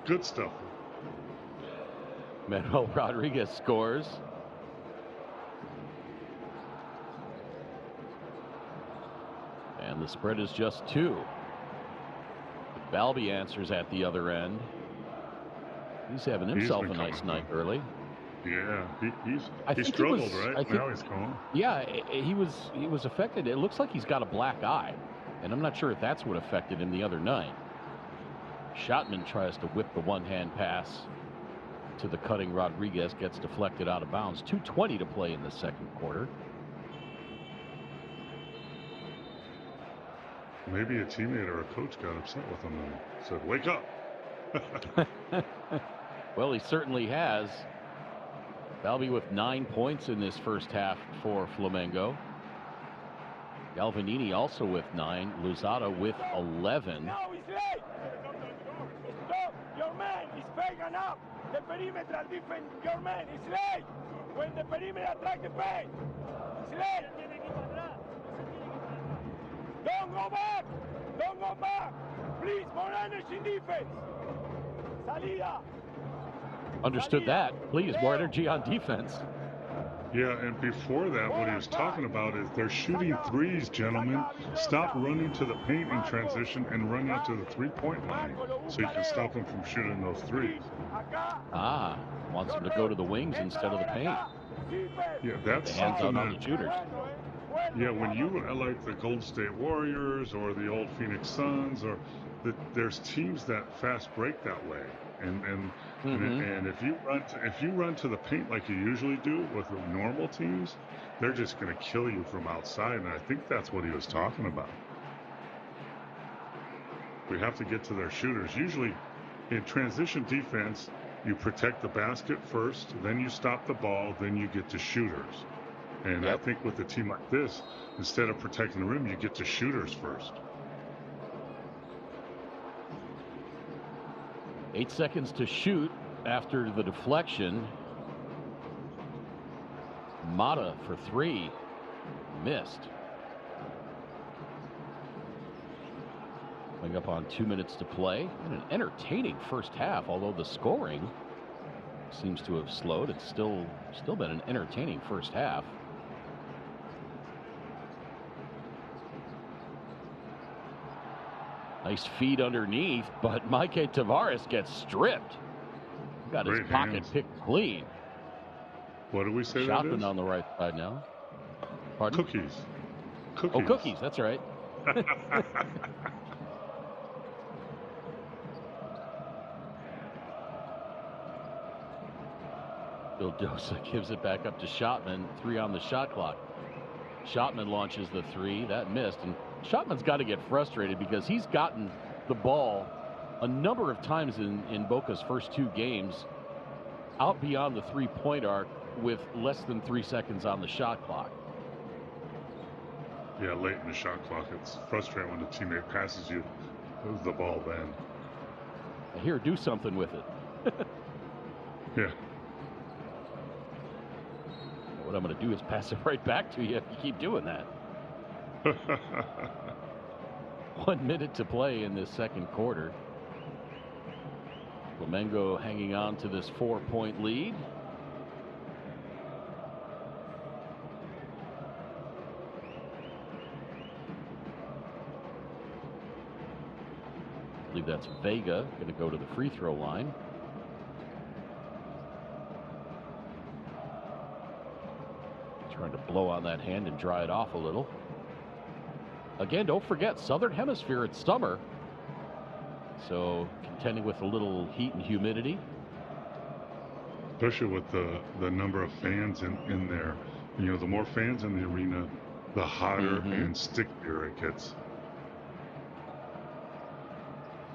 Good stuff. Manuel Rodriguez scores. And the spread is just 2. Balby answers at the other end. He's having himself a nice night early. Yeah, he struggled, right? Now he's gone. Yeah, he was affected. It looks like he's got a black eye, and I'm not sure if that's what affected him the other night. Shotman tries to whip the one-hand pass to the cutting Rodriguez, gets deflected out of bounds. 2:20 to play in the second quarter. Maybe a teammate or a coach got upset with him and said, "Wake up." Well, he certainly has. Balby with 9 points in this first half for Flamengo. Galvanini also with 9. Luzada with 11. No, he's late. Stop. Your man is fake enough. The perimeter defense, your man is late. When the perimeter attack the paint, it's late. Don't go back. Don't go back. Please, more energy in defense. Salida. Understood that. Please, more energy on defense. Yeah, and before that, what he was talking about is they're shooting threes, gentlemen. Stop running to the paint in transition and run out to the three-point line so you can stop them from shooting those threes. Ah, wants them to go to the wings instead of the paint. Yeah, that's hands something on the shooters. Yeah, when you like the Golden State Warriors or the old Phoenix Suns, or there's teams that fast break that way, and if you run to the paint like you usually do with the normal teams, they're just going to kill you from outside, and I think that's what he was talking about. We have to get to their shooters. Usually, in transition defense, you protect the basket first, then you stop the ball, then you get to shooters. And I think with a team like this, instead of protecting the rim, you get to shooters first. 8 seconds to shoot after the deflection. Mata for 3. Missed. Coming up on 2 minutes to play. And an entertaining first half, although the scoring seems to have slowed. It's still been an entertaining first half. Nice feed underneath, but Mike Tavares gets stripped. Got his pocket picked clean. What do we say that is? Shotman on the right side now. Pardon? Cookies. Oh, cookies. That's right. Vildosa gives it back up to Schottman. 3 on the shot clock. Schottman launches the 3. That missed. And Schottman's got to get frustrated because he's gotten the ball a number of times in Boca's first 2 games out beyond the 3-point arc with less than 3 seconds on the shot clock. Yeah, late in the shot clock, it's frustrating when a teammate passes you the ball then. Here, do something with it. Yeah. What I'm going to do is pass it right back to you if you keep doing that. 1 minute to play in this second quarter. Flamengo hanging on to this 4-point lead. I believe that's Vega going to go to the free throw line. Trying to blow on that hand and dry it off a little. Again, don't forget, Southern Hemisphere, it's summer. So contending with a little heat and humidity. Especially with the number of fans in there. You know, the more fans in the arena, the hotter and stickier it gets.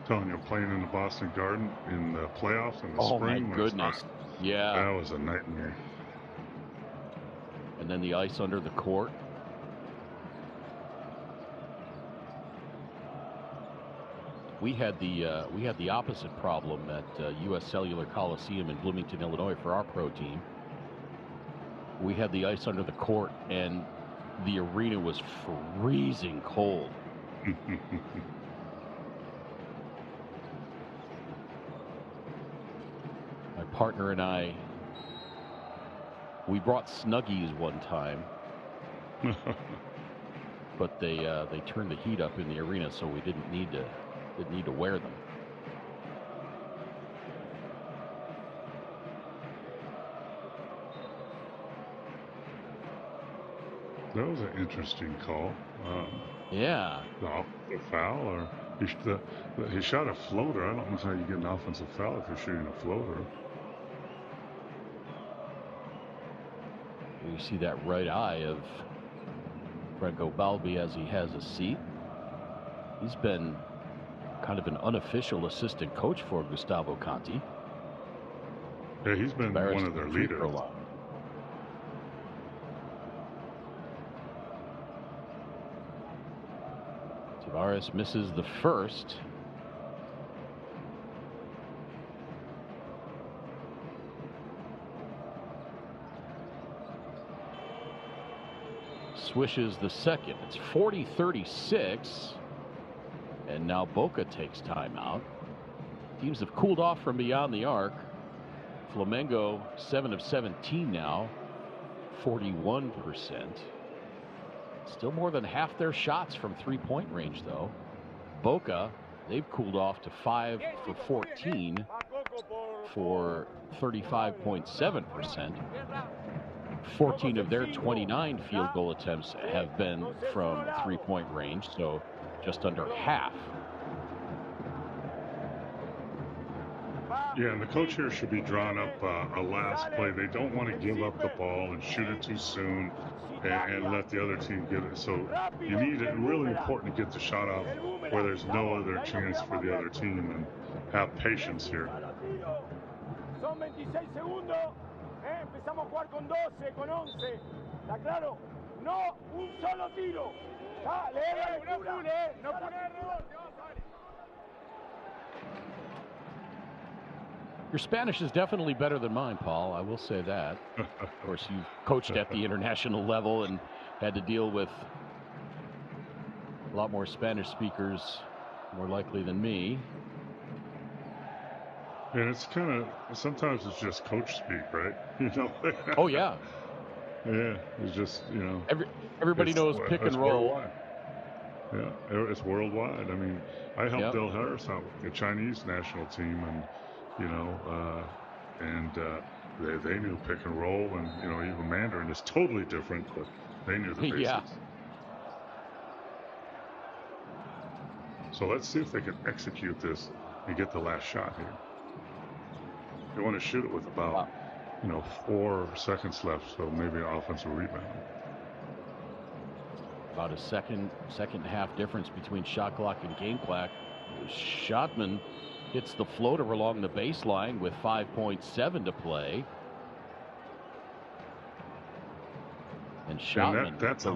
Telling you, playing in the Boston Garden in the playoffs in the spring. Oh my goodness. Yeah. That was a nightmare. And then the ice under the court. We had the opposite problem at U.S. Cellular Coliseum in Bloomington, Illinois, for our pro team. We had the ice under the court, and the arena was freezing cold. My partner and I, we brought Snuggies one time, but they turned the heat up in the arena, so we didn't need to wear them. That was an interesting call. Yeah. The foul, or he shot a floater. I don't know how you get an offensive foul if you're shooting a floater. You see that right eye of Franco Balbi as he has a seat. He's been kind of an unofficial assistant coach for Gustavo Conti. Yeah, he's been one of their leaders. Tavares misses the first. Swishes the second. It's 40-36. And now Boca takes timeout. Teams have cooled off from beyond the arc. Flamengo 7 of 17 now, 41%. Still more than half their shots from 3-point range, though. Boca, they've cooled off to 5 for 14 for 35.7%. 14 of their 29 field goal attempts have been from 3-point range, so just under half. Yeah, and the coach here should be drawing up a last play. They don't want to give up the ball and shoot it too soon and let the other team get it. So you need it really important to get the shot off where there's no other chance for the other team, and have patience here. Son 26 segundos. Empezamos a jugar con 12, con 11. ¿Está claro? No un solo tiro. No Your Spanish is definitely better than mine, Paul. I will say that. Of course, you've coached at the international level and had to deal with a lot more Spanish speakers, more likely than me. And it's kind of, sometimes it's just coach speak, right? You know? Oh, yeah. Yeah, it's just, you know. Everybody knows pick and roll. Worldwide. Yeah, it's worldwide. I mean, I helped Del Harris out with the Chinese national team, and, you know, they knew pick and roll, and, you know, even Mandarin is totally different, but They knew the basics. Yeah. So let's see if they can execute this and get the last shot here. They want to shoot it with about, 4 seconds left, so maybe an offensive rebound. About a second half difference between shot clock and game clock. Schottman hits the floater along the baseline with 5.7 to play. And Schottman, that's a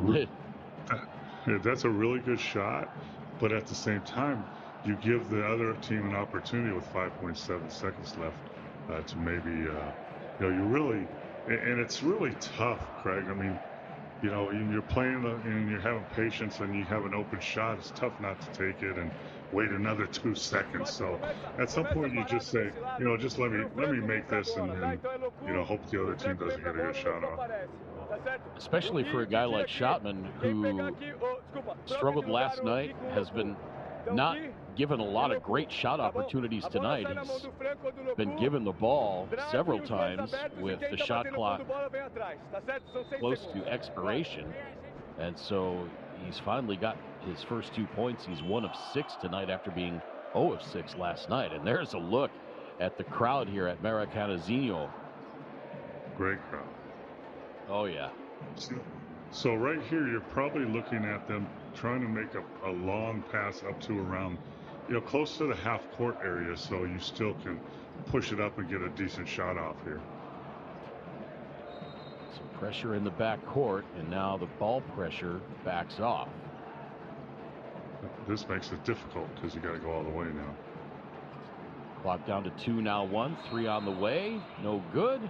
really good shot, but at the same time, you give the other team an opportunity with 5.7 seconds left to maybe, you really, and it's really tough, Craig. I mean, you're playing and you're having patience and you have an open shot. It's tough not to take it and wait another 2 seconds. So at some point you just say, just let me make this and then, hope the other team doesn't get a good shot off. Especially for a guy like Schottman, who struggled last night, has been not given a lot of great shot opportunities tonight. He's been given the ball several times with the shot clock close to expiration. And so he's finally got his first 2 points. He's 1 of 6 tonight after being 0 of 6 last night. And there's a look at the crowd here at Maracanazinho. Great crowd. Oh, yeah. So right here, you're probably looking at them trying to make a long pass up to around, close to the half court area, so you still can push it up and get a decent shot off here. Some pressure in the back court, and now the ball pressure backs off. This makes it difficult because you got to go all the way now. Clock down to 2 now. 1, 3 on the way. No good.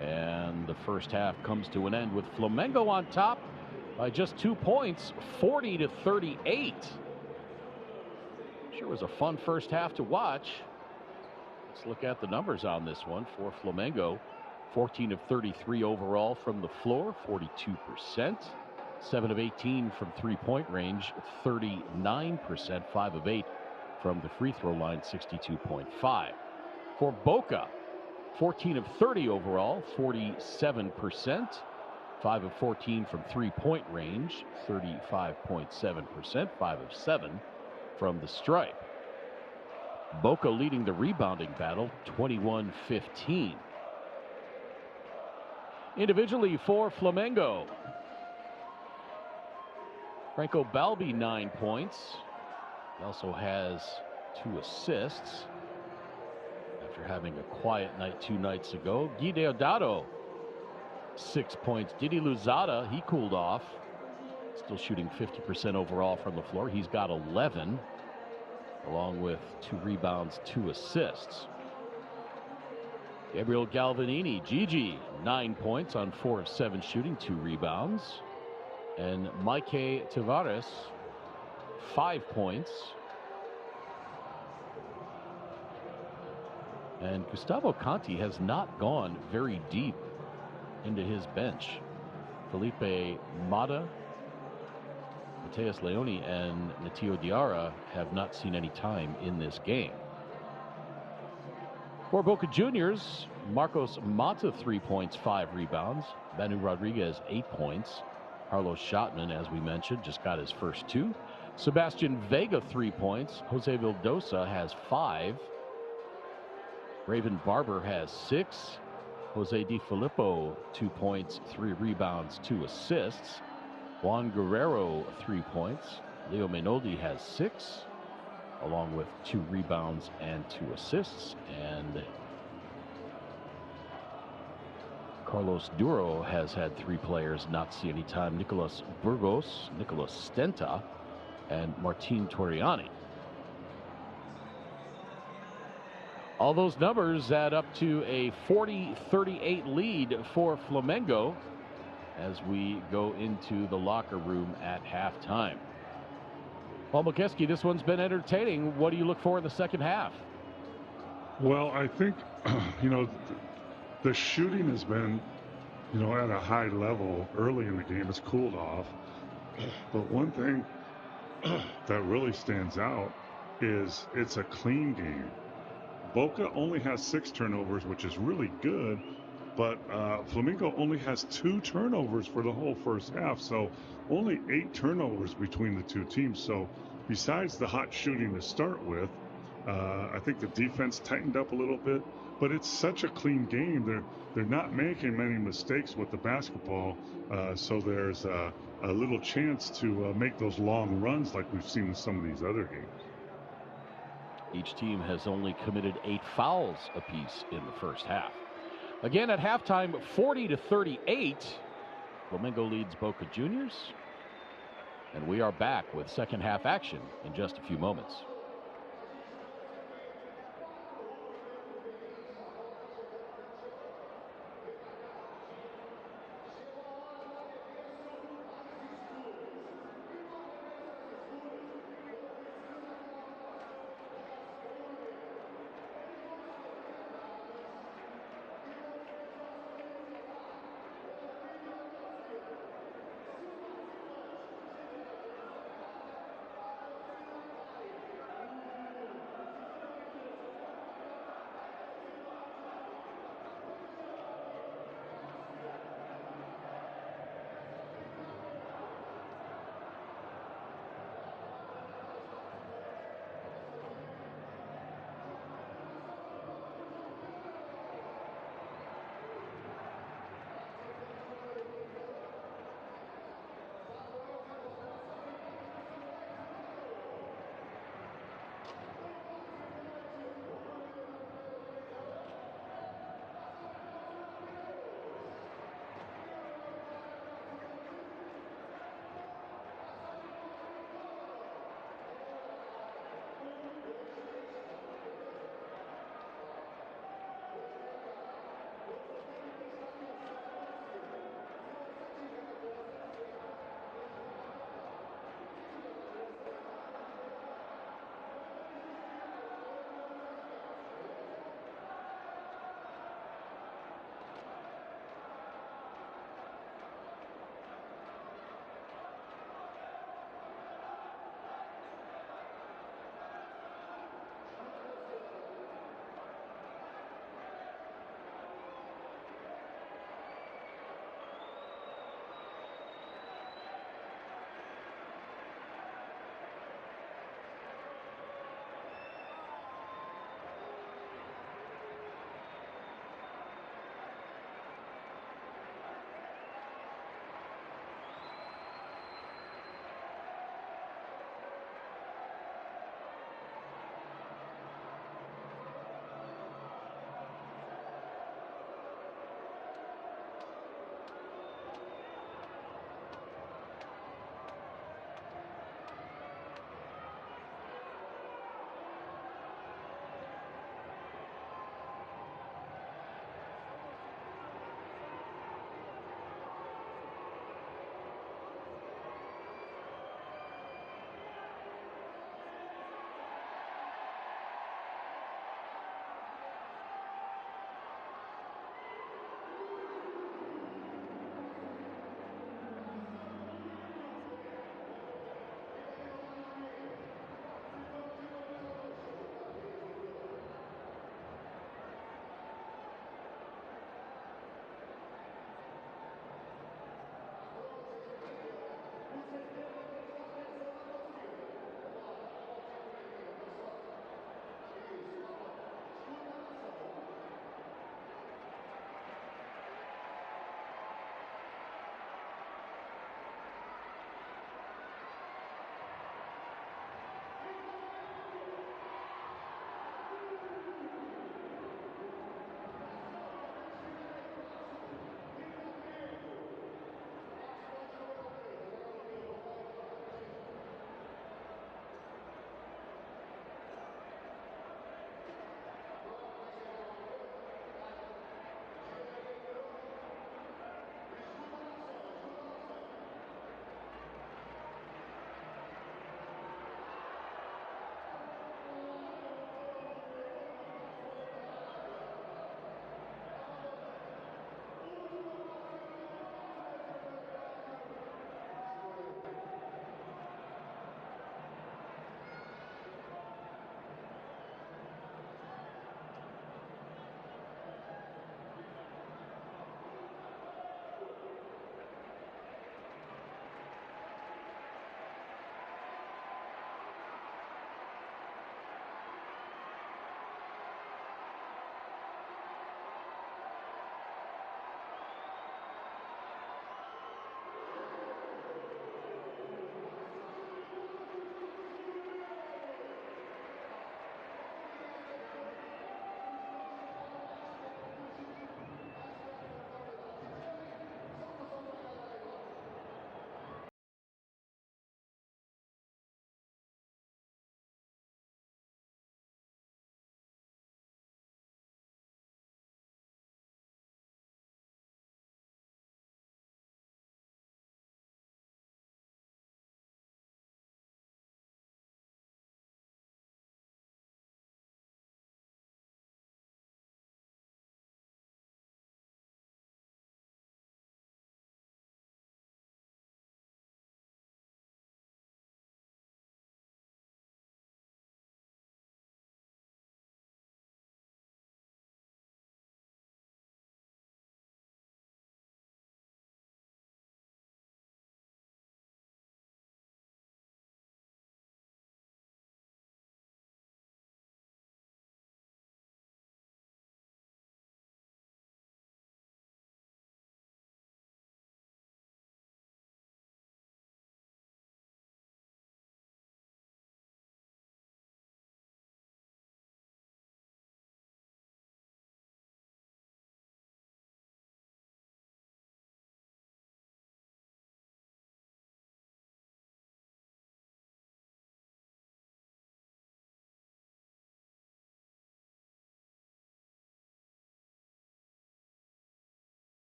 And the first half comes to an end with Flamengo on top by just 2 points, 40-38. Sure was a fun first half to watch. Let's look at the numbers on this one for Flamengo. 14 of 33 overall from the floor, 42%. 7 of 18 from three-point range, 39%. 5 of 8 from the free throw line, 62.5. For Boca, 14 of 30 overall, 47%. 5 of 14 from three-point range, 35.7%. 5 of 7 from the stripe. Boca leading the rebounding battle, 21-15. Individually for Flamengo, Franco Balbi, 9 points. He also has 2 assists after having a quiet night 2 nights ago. Gui Deodato, 6 points. Didi Louzada, he cooled off. Still shooting 50% overall from the floor. He's got 11, along with 2 rebounds, 2 assists. Gabriel Galvanini, Gigi, 9 points on 4 of 7 shooting, 2 rebounds. And Mike Tavares, 5 points. And Gustavo Conti has not gone very deep into his bench. Felipe Mata, Mateus Leone, and Natio Diarra have not seen any time in this game. For Boca Juniors, Marcos Mata, 3 points, 5 rebounds. Manu Rodriguez, 8 points. Carlos Schottman, as we mentioned, just got his first 2. Sebastian Vega, 3 points. Jose Vildosa has 5. Raven Barber has 6. Jose Di Filippo, 2 points, 3 rebounds, 2 assists. Juan Guerrero, 3 points. Leo Mainoldi has 6, along with 2 rebounds and 2 assists. And Carlos Duro has had 3 players not see any time: Nicolas Burgos, Nicolas Stenta, and Martin Torriani. All those numbers add up to a 40-38 lead for Flamengo as we go into the locker room at halftime. Paul Mokeski, this one's been entertaining. What do you look for in the second half? Well, I think, the shooting has been, at a high level early in the game. It's cooled off. But one thing that really stands out is it's a clean game. Boca only has 6 turnovers, which is really good, but Flamengo only has 2 turnovers for the whole first half, so only 8 turnovers between the two teams. So besides the hot shooting to start with, I think the defense tightened up a little bit, but it's such a clean game. They're not making many mistakes with the basketball, so there's a little chance to make those long runs like we've seen with some of these other games. Each team has only committed 8 fouls apiece in the first half. Again at halftime, 40-38. Flamengo leads Boca Jrs. And we are back with second half action in just a few moments.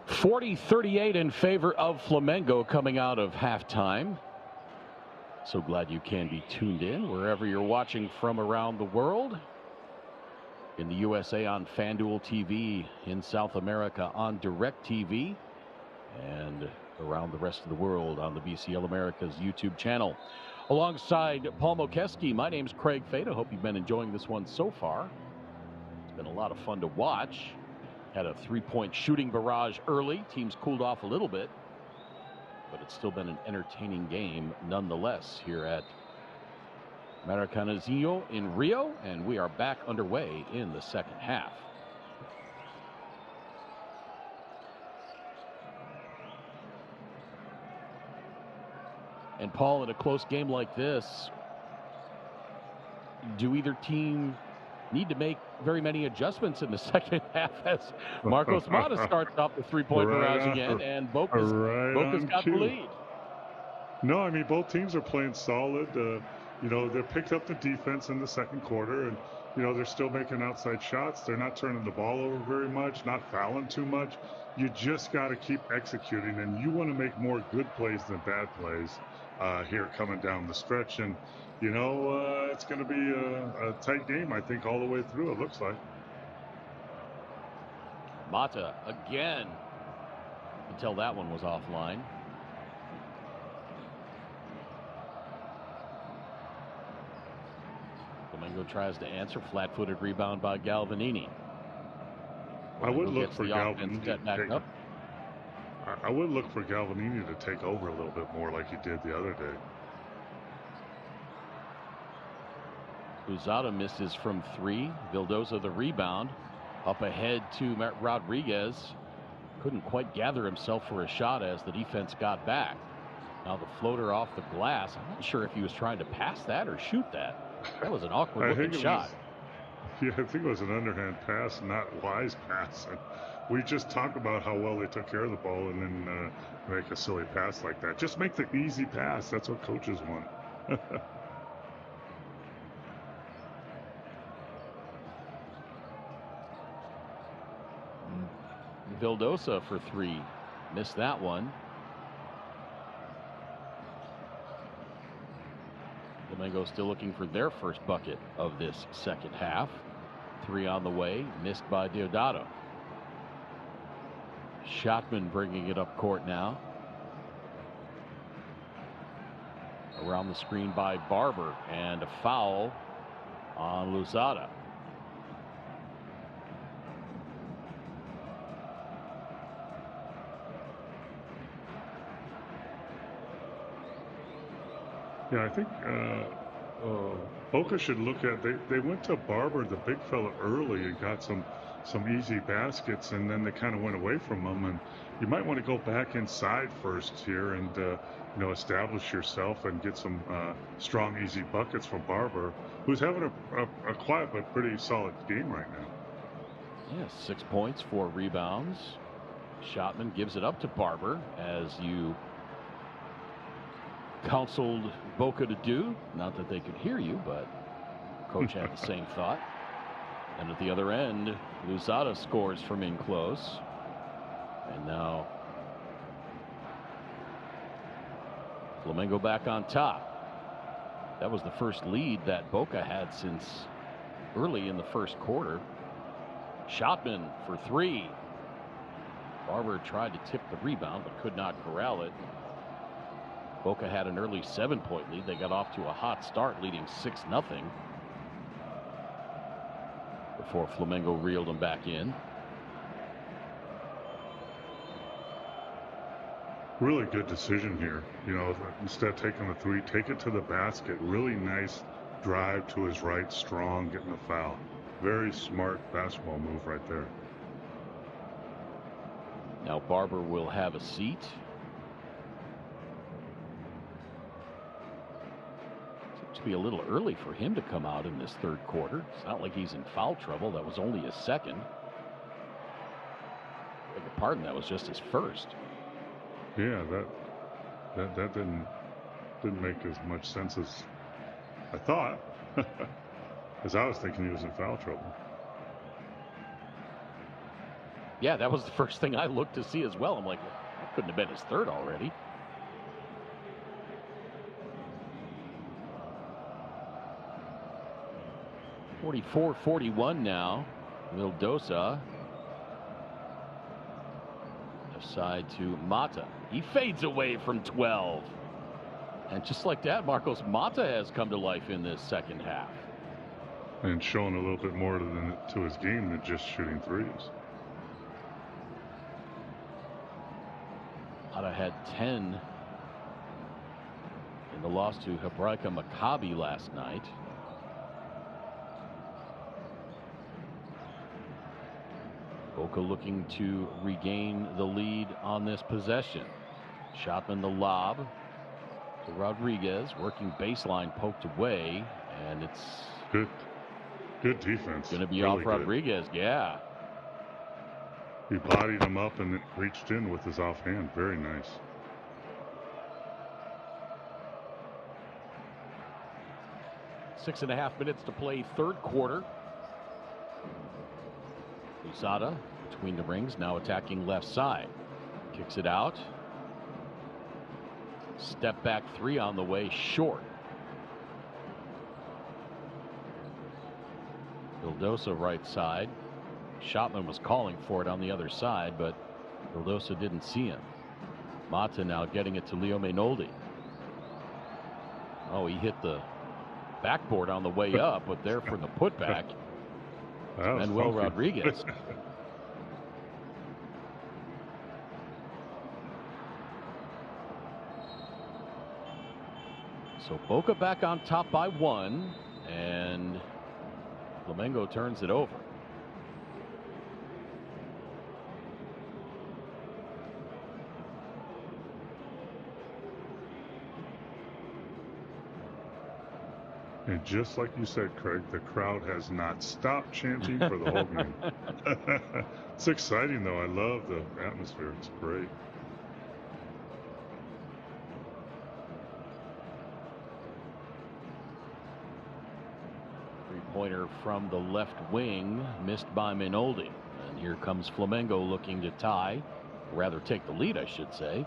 40-38 in favor of Flamengo coming out of halftime. So glad you can be tuned in wherever you're watching from around the world. In the USA on FanDuel TV, in South America on DirecTV, and around the rest of the world on the BCL America's YouTube channel. Alongside Paul Mokeski, my name's Craig Fada. Hope you've been enjoying this one so far. It's been a lot of fun to watch. Had a three-point shooting barrage early. Teams cooled off a little bit, but it's still been an entertaining game nonetheless here at Maracanãzinho in Rio, and we are back underway in the second half. And Paul, in a close game like this, do either team need to make very many adjustments in the second half as Marcos Mata starts off the three-point barrage again, and Boca's got the lead? No, I mean, both teams are playing solid. You know, they picked up the defense in the second quarter, and, you know, they're still making outside shots. They're not turning the ball over very much, not fouling too much. You just got to keep executing, and you want to make more good plays than bad plays here coming down the stretch. And, you know, it's going to be a tight game, I think, all the way through, it looks like. Mata again, until that one was offline. Flamengo tries to answer. Flat-footed rebound by Galvanini. I would look for Galvanini to take up. I would look for Galvanini to take over a little bit more like he did the other day. Luzada misses from three. Vildoza the rebound. Up ahead to Rodriguez. Couldn't quite gather himself for a shot as the defense got back. Now the floater off the glass. I'm not sure if he was trying to pass that or shoot that. That was an awkward looking shot. Yeah, I think it was an underhand pass, not wise pass. And we just talked about how well they took care of the ball and then make a silly pass like that. Just make the easy pass. That's what coaches want. Vildoza for three. Missed that one. Flamengo still looking for their first bucket of this second half. Three on the way, missed by Deodato. Schotman bringing it up court now. Around the screen by Barber, and a foul on Luzada. Yeah, I think Boca should look at, they went to Barber, the big fella, early and got some easy baskets, and then they kind of went away from him. And you might want to go back inside first here and you know, establish yourself and get some strong, easy buckets from Barber, who's having a quiet but pretty solid game right now. Yeah, 6 points, 4 rebounds. Schotman gives it up to Barber, as you counseled Boca to do. Not that they could hear you, but coach had the same thought. And at the other end, Luzada scores from in close. And now Flamengo back on top. That was the first lead that Boca had since early in the first quarter. Schotman for three. Barber tried to tip the rebound but could not corral it. Boca had an early 7-point lead. They got off to a hot start, leading 6-0, before Flamengo reeled them back in. Really good decision here. You know, instead of taking the three, take it to the basket. Really nice drive to his right, strong, getting the foul. Very smart basketball move right there. Now Barber will have a seat. To be a little early for him to come out in this third quarter. It's not like he's in foul trouble. That was only his second. I beg your pardon, that was just his first. Yeah, that didn't make as much sense as I thought. As I was thinking he was in foul trouble. Yeah, that was the first thing I looked to see as well. I'm like, that couldn't have been his third already. .44-41 now. Vildosa. Left side to Mata. He fades away from 12. And just like that, Marcos, Mata has come to life in this second half. And showing a little bit more to his game than just shooting threes. Mata had 10 in the loss to Hebraica Maccabi last night. Boca looking to regain the lead on this possession. Schottman the lob to Rodriguez, working baseline, poked away, and it's good defense. Going to be really off Rodriguez. Good. Yeah. He bodied him up and reached in with his offhand. Very nice. Six and a half minutes to play, third quarter. Luzada between the rings, now attacking left side. Kicks it out. Step back three on the way, short. Vildosa right side. Schottman was calling for it on the other side, but Vildosa didn't see him. Mata now getting it to Leo Mainoldi. Oh, he hit the backboard on the way up, but there for the putback. Manuel Rodriguez. So Boca back on top by one, and Flamengo turns it over. And just like you said, Craig, the crowd has not stopped chanting for the whole game. It's exciting, though. I love the atmosphere. It's great. Three-pointer from the left wing, missed by Mainoldi. And here comes Flamengo looking to tie, or rather take the lead, I should say.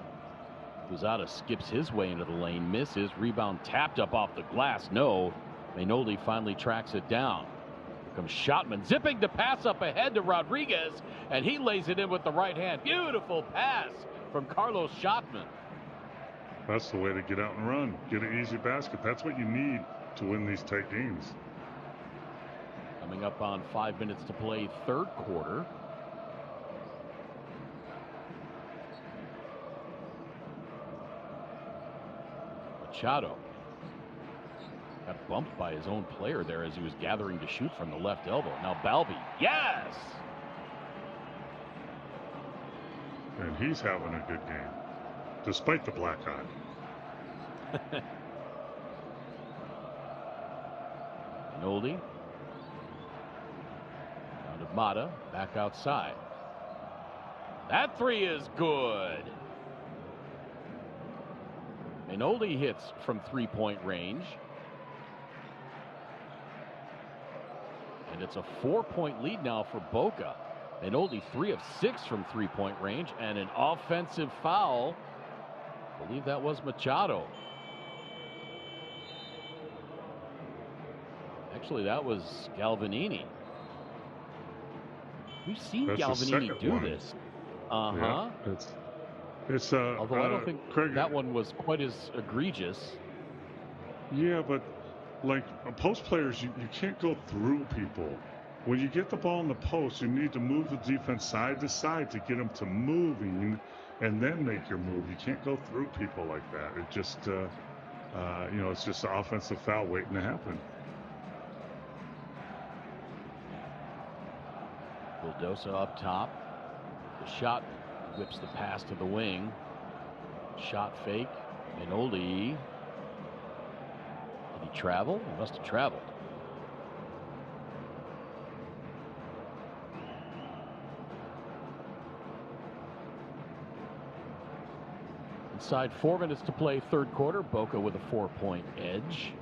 Luzada skips his way into the lane, misses, rebound tapped up off the glass. No, Mainoldi finally tracks it down. Here comes Schottman, zipping the pass up ahead to Rodriguez, and he lays it in with the right hand. Beautiful pass from Carlos Schottman. That's the way to get out and run. Get an easy basket. That's what you need to win these tight games. Coming up on 5 minutes to play, third quarter. Machado got bumped by his own player there as he was gathering to shoot from the left elbow. Now Balbi, yes! And he's having a good game, despite the black eye. Mainoldi. Down to Mata, back outside. That three is good. Mainoldi hits from three-point range. And it's a 4-point lead now for Boca. Mainoldi 3 of 6 from three-point range, and an offensive foul. I believe that was Machado. Actually, that was Galvanini. We've seen Galvanini do this. Yeah, it's although I don't think Craig, that one was quite as egregious. Yeah, but like post players, you can't go through people. When you get the ball in the post, you need to move the defense side to side to get them to moving, and then make your move. You can't go through people like that. It just, it's just an offensive foul waiting to happen. Vildosa up top. The shot whips the pass to the wing. Shot fake. Mainoldi. Did he travel? He must have traveled. Inside 4 minutes to play, third quarter. Boca with a 4-point edge.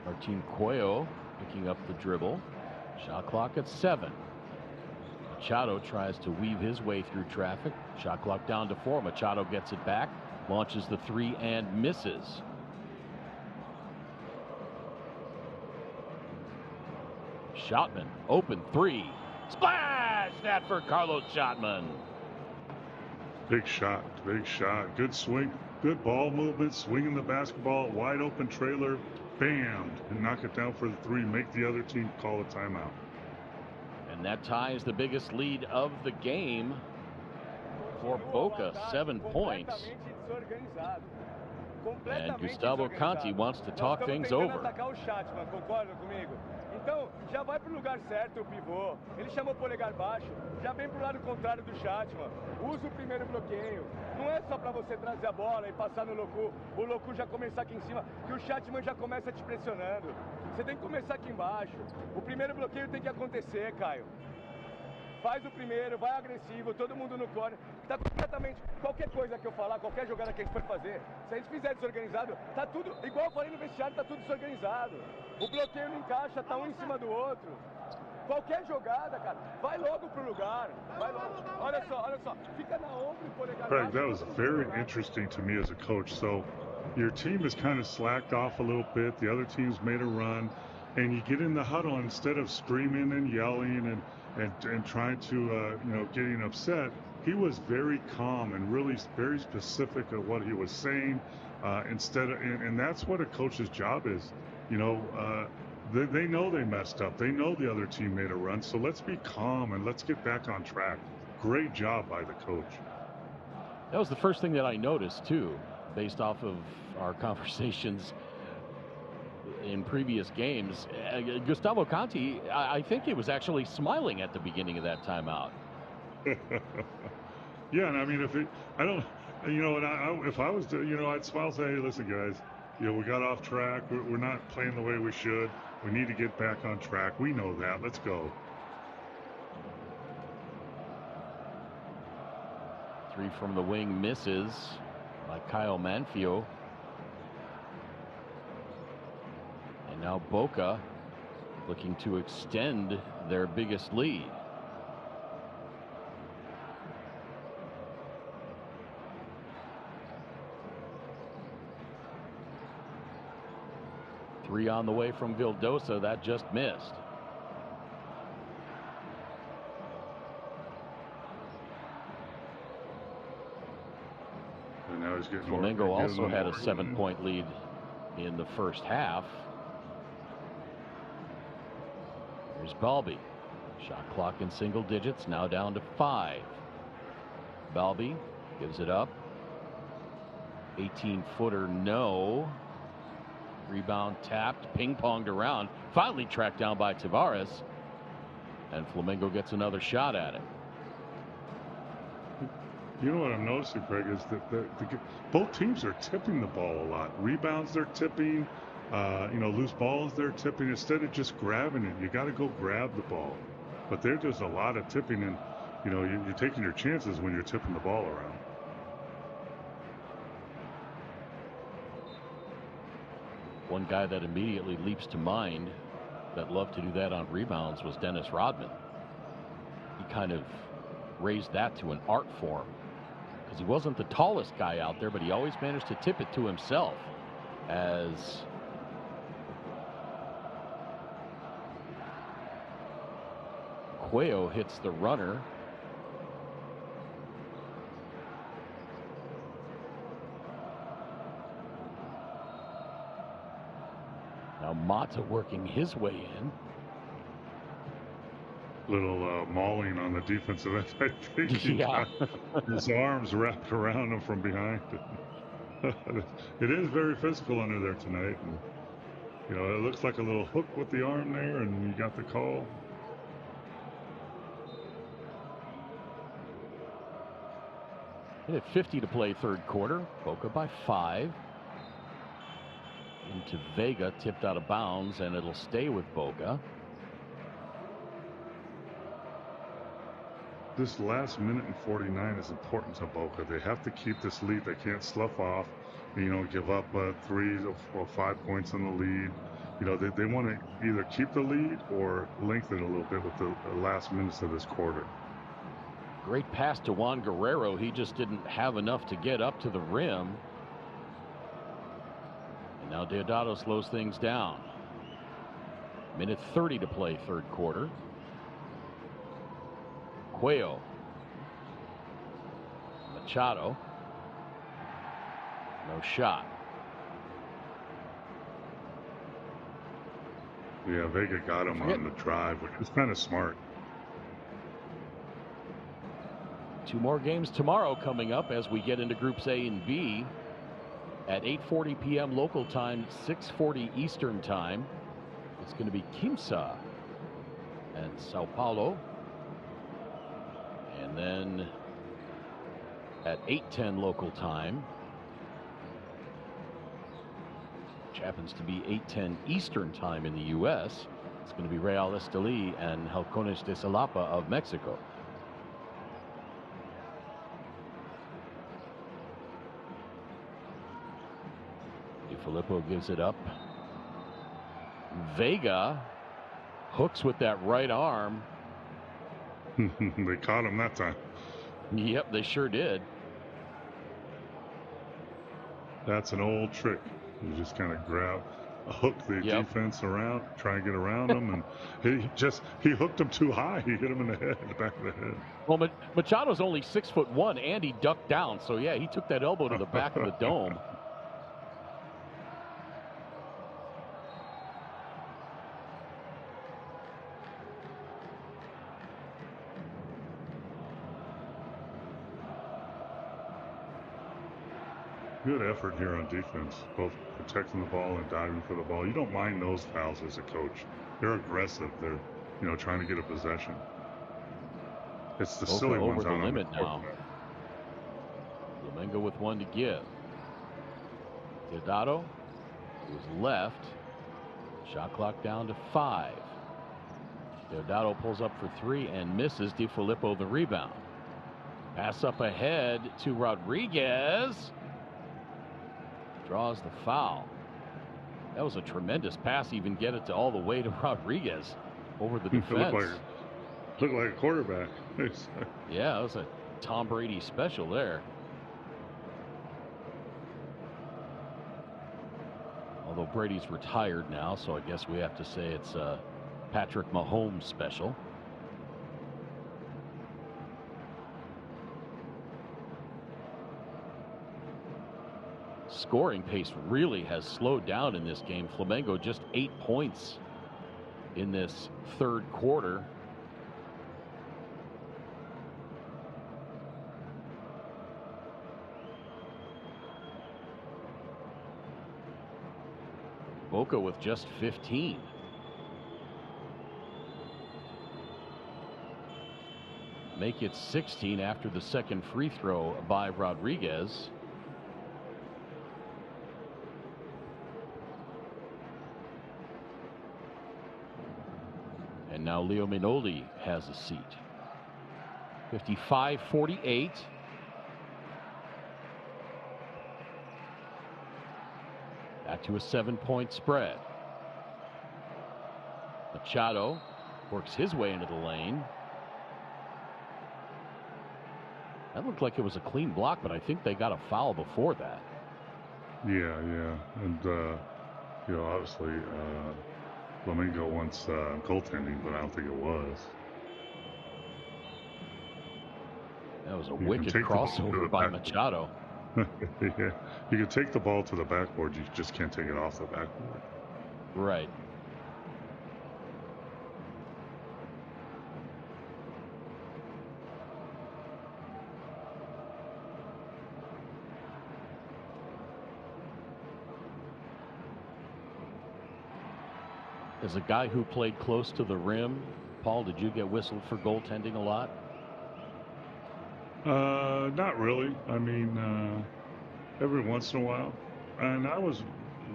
Martin Cuello picking up the dribble. Shot clock at 7. Machado tries to weave his way through traffic. Shot clock down to 4. Machado gets it back, launches the 3 and misses. Schottman, open 3. Splash! That for Carlos Schottman. Big shot, big shot. Good swing, good ball movement, swinging the basketball, wide open trailer, bam, and knock it down for the 3, make the other team call a timeout. And that ties the biggest lead of the game for Boca, 7 points. And Gustavo Conti wants to talk things over. Então, já vai pro lugar certo o pivô. Ele chamou o polegar baixo, já vem pro lado contrário do Schottman. Usa o primeiro bloqueio. Não é só para você trazer a bola e passar no Locu. O Locu já começar aqui em cima, que o Schottman já começa te pressionando. Você tem que começar aqui embaixo. O primeiro bloqueio tem que acontecer, Caio. Faz o primeiro, vai agressivo, todo mundo no corner. Tá completamente, qualquer coisa que eu falar, qualquer jogada que a gente for fazer, se a gente fizer desorganizado, tá tudo, igual eu falei no vestiário, tá tudo desorganizado. O bloqueio não encaixa, tá um em cima do outro. Qualquer jogada, cara, vai logo pro lugar. Vai logo. Olha só, fica na ombro e polegar. Craig, that was very interesting to me as a coach. So your team has kind of slacked off a little bit. The other team's made a run. And you get in the huddle, instead of screaming and yelling and trying to, getting upset, he was very calm and really very specific of what he was saying. And that's what a coach's job is. They know they messed up. They know the other team made a run. So let's be calm and let's get back on track. Great job by the coach. That was the first thing that I noticed, too, based off of our conversations in previous games. Gustavo Conti, I think he was actually smiling at the beginning of that timeout. Yeah, and I mean, if I was to, I'd smile and say, hey, listen, guys, we got off track. We're not playing the way we should. We need to get back on track. We know that. Let's go. 3 from the wing misses by Kyle Manfio. And now Boca looking to extend their biggest lead. Three on the way from Vildosa, that just missed. And now he's getting Flamengo also had a 7-point lead in the first half. Here's Balbi. Shot clock in single digits, now down to 5. Balbi gives it up. 18-footer, no. Rebound tapped, ping-ponged around. Finally tracked down by Tavares. And Flamengo gets another shot at it. You know what I'm noticing, Craig, is that both teams are tipping the ball a lot. Rebounds they're tipping, loose balls they're tipping. Instead of just grabbing it, you got to go grab the ball. But there's just a lot of tipping, and you're taking your chances when you're tipping the ball around. One guy that immediately leaps to mind that loved to do that on rebounds was Dennis Rodman. He kind of raised that to an art form, because he wasn't the tallest guy out there, but he always managed to tip it to himself as Cuello hits the runner. Now Mata working his way in. Little mauling on the defensive end. I think he got his arms wrapped around him from behind. It is very physical under there tonight. And, it looks like a little hook with the arm there, and you got the call. At 50 to play third quarter. Boca by 5. Into Vega, tipped out of bounds, and it'll stay with Boca. This last minute and 49 is important to Boca. They have to keep this lead. They can't slough off, give up 3 or 5 points in the lead. you know, they want to either keep the lead or lengthen it a little bit with the last minutes of this quarter. Great pass to Juan Guerrero. He just didn't have enough to get up to the rim. And now Deodato slows things down. Minute 30 to play, third quarter. Cuello. Machado. No shot. Yeah, Vega got him on the drive, which was kind of smart. 2 more games tomorrow coming up as we get into Groups A and B at 8:40 p.m. local time, 6:40 Eastern time. It's going to be Quimsa and Sao Paulo. And then at 8:10 local time, which happens to be 8:10 Eastern time in the U.S., it's going to be Real Estelí and Halcones de Xalapa of Mexico. Filippo gives it up. Vega hooks with that right arm. They caught him that time. Yep, they sure did. That's an old trick. You just kind of hook the defense around, try and get around them, and he hooked him too high. He hit him in the head, the back of the head. Well, Machado's only 6'1", and he ducked down, so yeah, he took that elbow to the back of the dome. Good effort here on defense, both protecting the ball and diving for the ball. You don't mind those fouls as a coach. They're aggressive. They're, you know, trying to get a possession. It's the silly ones over the limit now. Flamengo with 1 to give. Deodato goes left. Shot clock down to 5. Deodato pulls up for 3 and misses. De Filippo the rebound. Pass up ahead to Rodriguez. Draws the foul. That was a tremendous pass, even get it to all the way to Rodriguez over the defense. Looked like a quarterback. Yeah, that was a Tom Brady special there. Although Brady's retired now, so I guess we have to say it's a Patrick Mahomes special. Scoring pace really has slowed down in this game. Flamengo just 8 points in this third quarter. Boca with just 15. Make it 16 after the second free throw by Rodriguez. And now Leo Minoldi has a seat. 55-48. Back to a 7-point spread. Machado works his way into the lane. That looked like it was a clean block, but I think they got a foul before that. Yeah. And, you know, obviously, Flamengo wants goaltending, but I don't think it was. That was a wicked crossover by Machado. Yeah. You can take the ball to the backboard, you just can't take it off the backboard. Right. As a guy who played close to the rim, Paul, did you get whistled for goaltending a lot? Not really. I mean, every once in a while. And I was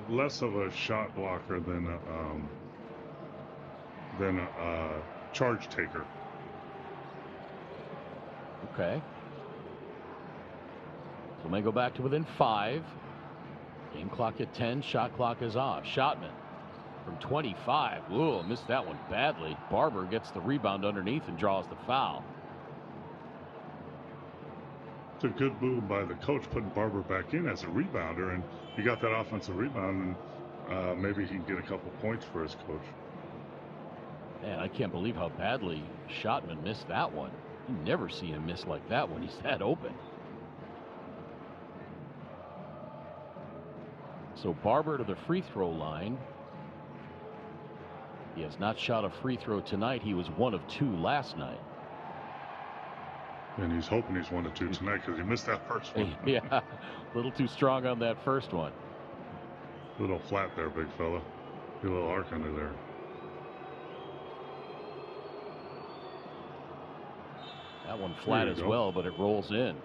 less of a shot blocker than a charge taker. Okay. Flamengo back to within 5. Game clock at 10. Shot clock is off. Shotman from 25. Ooh, missed that one badly. Barber gets the rebound underneath and draws the foul. It's a good move by the coach putting Barber back in as a rebounder, and he got that offensive rebound, and maybe he can get a couple points for his coach. Man, I can't believe how badly Schottman missed that one. You never see him miss like that when he's that open. So Barber to the free throw line. He has not shot a free throw tonight. He was 1 of 2 last night. And he's hoping he's 1 of 2 tonight because he missed that first one. Yeah, a little too strong on that first one. A little flat there, big fella. Get a little arc under there. That one flat as well, but it rolls in.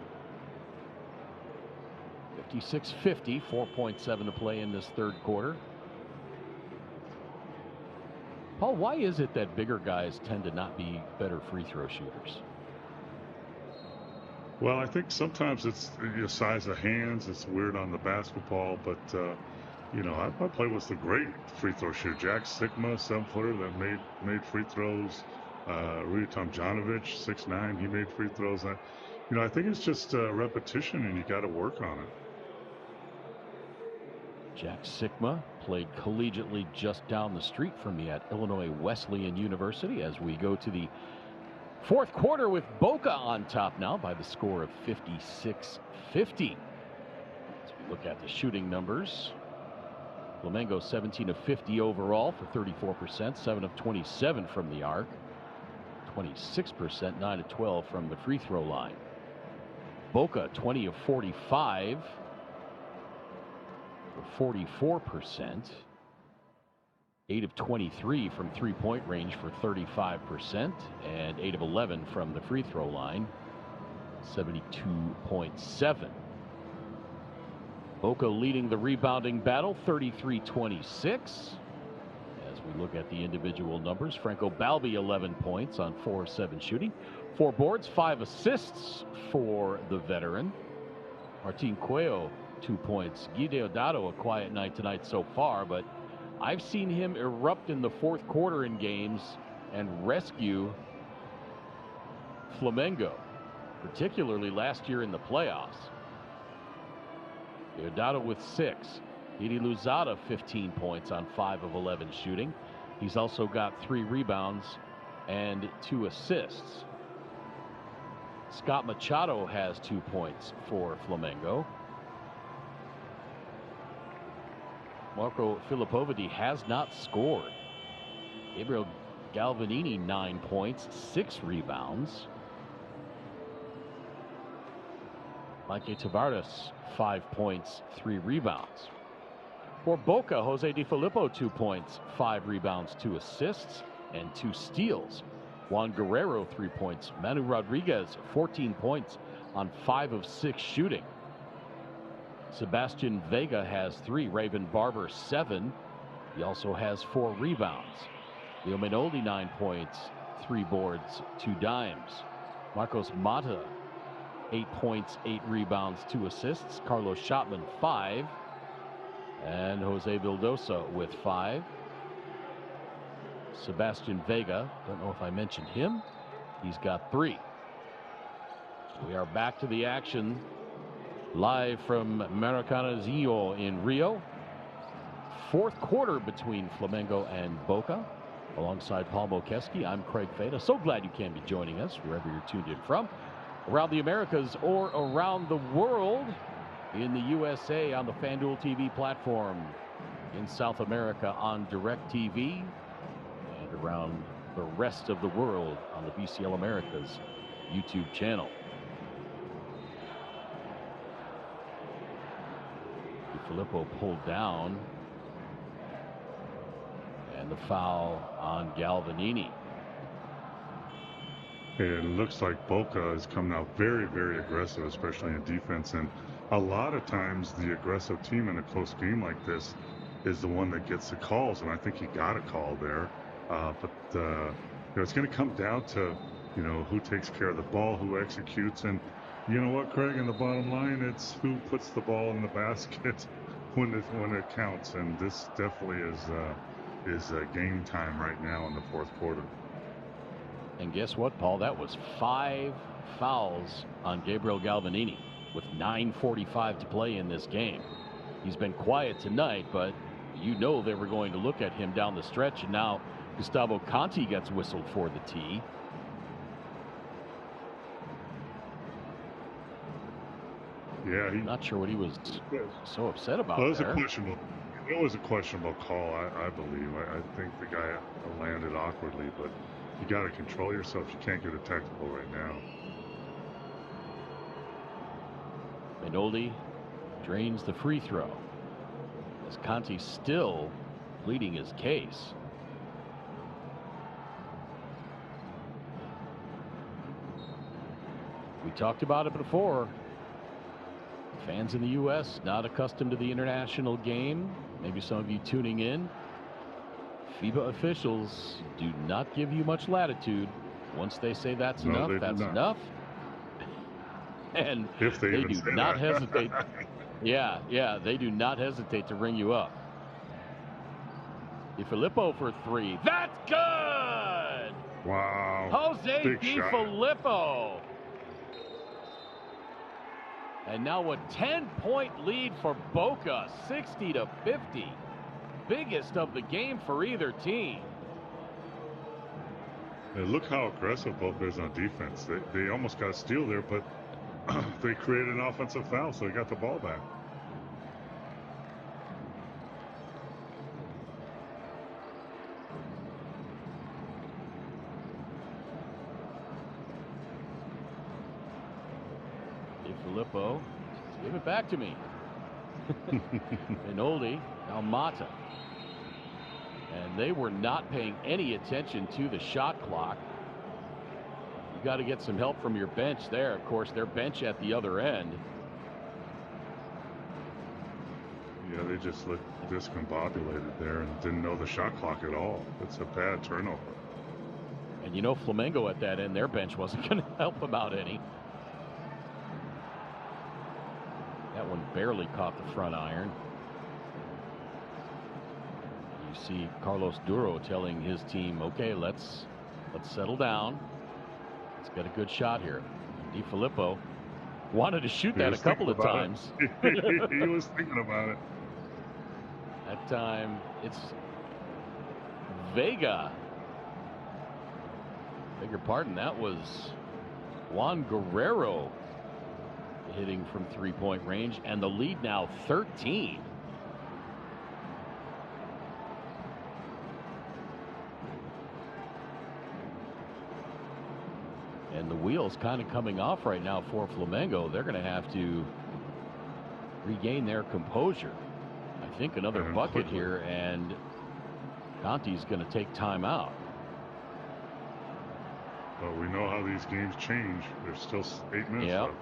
56-50, 4.7 to play in this third quarter. Paul, why is it that bigger guys tend to not be better free throw shooters? Well, I think sometimes it's your size of hands. It's weird on the basketball, but you know, I played with a great free throw shooter, Jack Sigma, 7-footer that made free throws. Rui Tomjanovic, 6'9", he made free throws. You know, I think it's just repetition, and you got to work on it. Jack Sigma played collegiately just down the street from me at Illinois Wesleyan University, as we go to the fourth quarter with Boca on top now by the score of 56-50. As we look at the shooting numbers, Flamengo 17 of 50 overall for 34%, 7 of 27 from the arc, 26%, 9 of 12 from the free throw line. Boca 20 of 45 for 44%, 8 of 23 from three-point range for 35%, and 8 of 11 from the free throw line, 72.7. Boca leading the rebounding battle, 33-26. As we look at the individual numbers, Franco Balbi 11 points on 4 of 7 shooting, 4 boards, 5 assists for the veteran. Martin Cuello 2 points. Guy Deodato a quiet night tonight so far, but I've seen him erupt in the fourth quarter in games and rescue Flamengo, particularly last year in the playoffs. Deodato with 6. Didi Luzada 15 points on 5 of 11 shooting. He's also got 3 rebounds and 2 assists. Scott Machado has 2 points for Flamengo. Marco Filippovidi has not scored. Gabriel Galvanini 9 points, 6 rebounds. Mike Tavares 5 points, 3 rebounds. For Boca, Jose Di Filippo 2 points, 5 rebounds, 2 assists, and 2 steals. Juan Guerrero 3 points. Manu Rodriguez 14 points on 5 of 6 shooting. Sebastian Vega has 3. Raven Barber 7. He also has 4 rebounds. Leo Minoldi 9 points, 3 boards, 2 dimes. Marcos Mata 8 points, 8 rebounds, 2 assists. Carlos Schottman 5. And Jose Vildosa with 5. Sebastian Vega, don't know if I mentioned him, he's got 3. We are back to the action live from Maracanãzinho in Rio. Fourth quarter between Flamengo and Boca. Alongside Paul Mokeski, I'm Craig Feda. So glad you can be joining us wherever you're tuned in from, around the Americas or around the world, in the USA on the FanDuel TV platform, in South America on DirecTV, and around the rest of the world on the BCL Americas YouTube channel. Filippo pulled down, and the foul on Galvanini. It looks like Boca has come out very, very aggressive, especially in defense. And a lot of times the aggressive team in a close game like this is the one that gets the calls. And I think he got a call there. But you know, it's going to come down to, you know, who takes care of the ball, who executes. And you know what, Craig, in the bottom line, it's who puts the ball in the basket when it counts. And this definitely is is game time right now in the fourth quarter. And guess what, Paul? That was 5 fouls on Gabriel Galvanini with 9:45 to play in this game. He's been quiet tonight, but you know they were going to look at him down the stretch, and now Gustavo Conti gets whistled for the tee. Yeah, Not sure what he was so upset about. Well, it was a questionable call, I believe. I think the guy landed awkwardly, but you got to control yourself. You can't get a technical right now. Minoldi drains the free throw as Conti still pleading his case. We talked about it before. Fans in the U.S. not accustomed to the international game. Maybe some of you tuning in. FIBA officials do not give you much latitude. Once they say that's enough, that's enough. And if they do not hesitate. Yeah, they do not hesitate to ring you up. DiFilippo for 3. That's good! Wow. Jose DiFilippo. And now a 10-point lead for Boca, 60-50. Biggest of the game for either team. Hey, look how aggressive Boca is on defense. They almost got a steal there, but they created an offensive foul, so they got the ball back. DiFilippo, give it back to me. Minoldi, now Mata. And they were not paying any attention to the shot clock. You got to get some help from your bench there. Of course, their bench at the other end. Yeah, they just looked discombobulated there and didn't know the shot clock at all. It's a bad turnover. And you know, Flamengo at that end, their bench wasn't going to help them out any. That one barely caught the front iron. You see Carlos Duro telling his team, okay, let's settle down. Let's get a good shot here. DiFilippo wanted to shoot that a couple of times. He was thinking about it. That time, it's Vega. Beg your pardon, that was Juan Guerrero hitting from three-point range, and the lead now 13. And the wheels kind of coming off right now for Flamengo. They're going to have to regain their composure. I think another bucket here, and Conti's going to take time out. Well, we know how these games change. There's still 8 minutes left.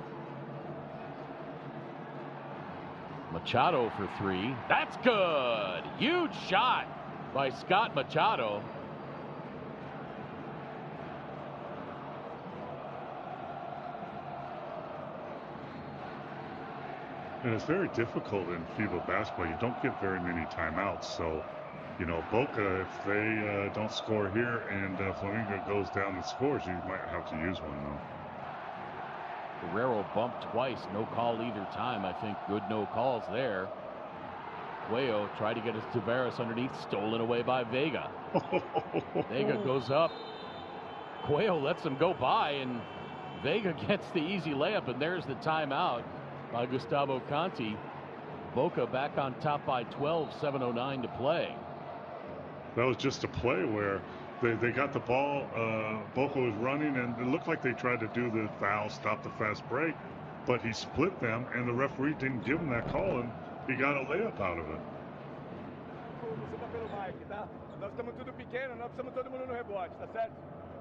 Machado for 3. That's good. Huge shot by Scott Machado. And it's very difficult in FIBA basketball. You don't get very many timeouts. So, you know, Boca, if they don't score here and Flamengo goes down and scores, you might have to use one, though. Guerrero bumped twice. No call either time. I think good no calls there. Cuello tried to get his Tavares underneath. Stolen away by Vega. Vega goes up. Cuello lets him go by, and Vega gets the easy layup, and there's the timeout by Gustavo Conti. Boca back on top by 12, 7:09 to play. That was just a play where they got the ball. Boca was running, and it looked like they tried to do the foul, stop the fast break, but he split them, and the referee didn't give him that call, and he got a layup out of it. Você tá pelo Mike, tá? Nós estamos tudo pequeno, nós precisamos todo mundo no rebote, tá certo?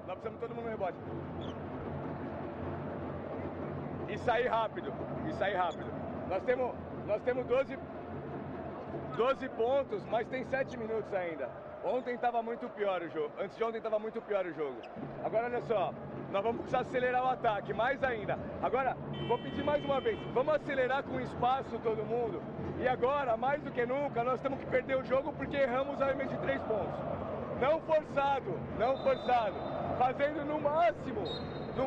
Nós precisamos todo mundo no rebote. E sair rápido, Nós temos 12. 12 pontos, mas tem 7 minutos ainda. Ontem estava muito pior o jogo. Antes de ontem estava muito pior o jogo. Agora, olha só. Nós vamos precisar acelerar o ataque, mais ainda. Agora, vou pedir mais uma vez. Vamos acelerar com espaço todo mundo. E agora, mais do que nunca, nós temos que perder o jogo porque erramos o arremesso de 3 pontos. Não forçado, não forçado. Fazendo no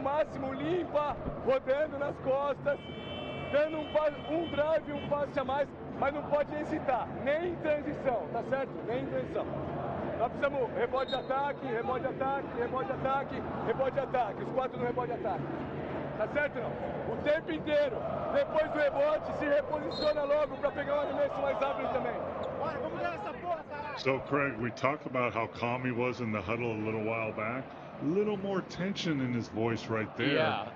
máximo limpa, rodando nas costas, dando um drive, um passe a mais, mas não pode hesitar, nem em transição, tá certo? Nem em transição. Nós precisamos rebote de ataque, rebote de ataque, rebote de ataque, rebote de ataque, os 4 no rebote de ataque. Tá certo não? O tempo inteiro. Depois do rebote, se reposiciona logo para pegar um arremesso mais rápido também. Bora, vamos ganhar essa porra, caralho! So, Craig, we talked about how calm he was in the huddle a little while back. A little more tension in his voice right there. Yeah.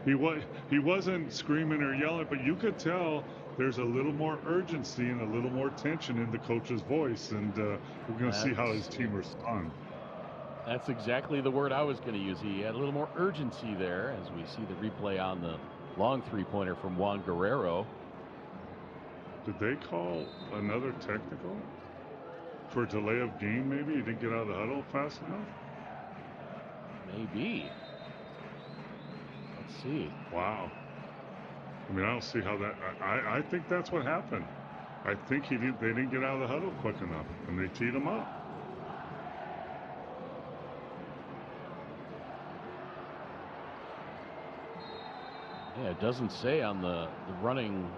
He wasn't screaming or yelling, but you could tell there's a little more urgency and a little more tension in the coach's voice, and we're going to see how his team responds. That's exactly the word I was going to use. He had a little more urgency there as we see the replay on the long three-pointer from Juan Guerrero. Did they call another technical for delay of game maybe? He didn't get out of the huddle fast enough? Maybe. Let's see. Wow. I mean, I don't see how that... I think that's what happened. I think they didn't get out of the huddle quick enough, and they teed him up. Yeah, it doesn't say on the running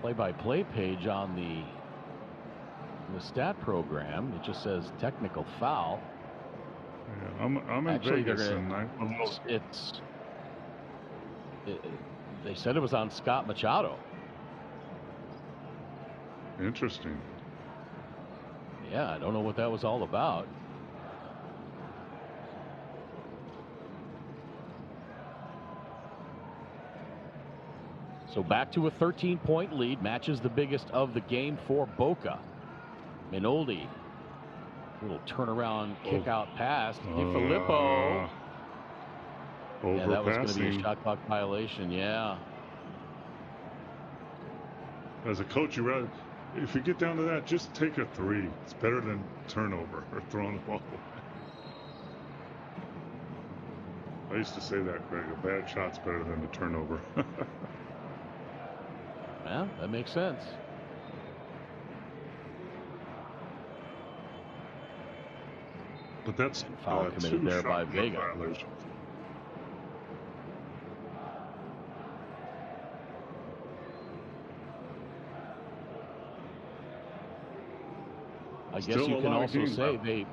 play-by-play page on the stat program. It just says technical foul. Yeah, I'm in Actually, Vegas, and they said it was on Scott Machado. Interesting. Yeah, I don't know what that was all about. So back to a 13-point lead, matches the biggest of the game for Boca. Minoldi, little turnaround kick-out pass. Filippo. Yeah, that was going to be a shot clock violation. Yeah. As a coach, if you get down to that, just take a 3. It's better than turnover or throwing the ball away. I used to say that, Craig. A bad shot's better than a turnover. Yeah, that makes sense. But that's foul committed there by Vega. Violations. I guess you can also say they.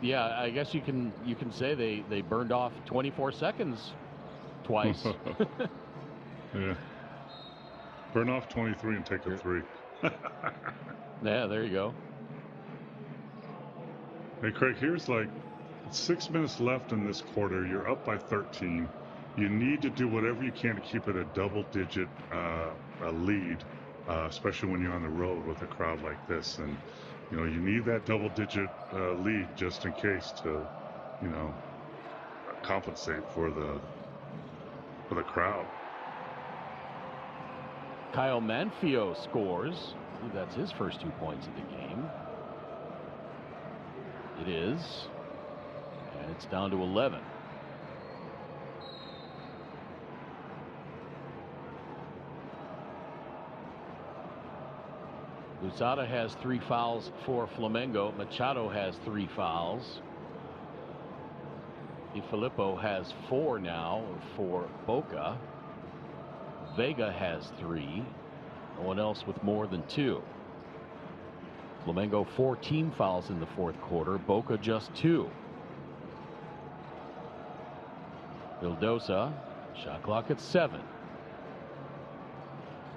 Yeah, I guess you can say they burned off 24 seconds twice. Yeah. Burn off 23 and take a 3. Yeah, there you go. Hey, Craig, here's like 6 minutes left in this quarter. You're up by 13. You need to do whatever you can to keep it a double-digit lead, especially when you're on the road with a crowd like this. And, you know, you need that double-digit lead just in case to, you know, compensate for the crowd. Kyle Manfio scores. I believe that's his first 2 points of the game. It is. And it's down to 11. Luzada has 3 fouls for Flamengo. Machado has 3 fouls. Filippo has 4 now for Boca. Vega has 3. No one else with more than 2. Flamengo 4 team fouls in the fourth quarter. Boca just 2. Vildosa, shot clock at 7.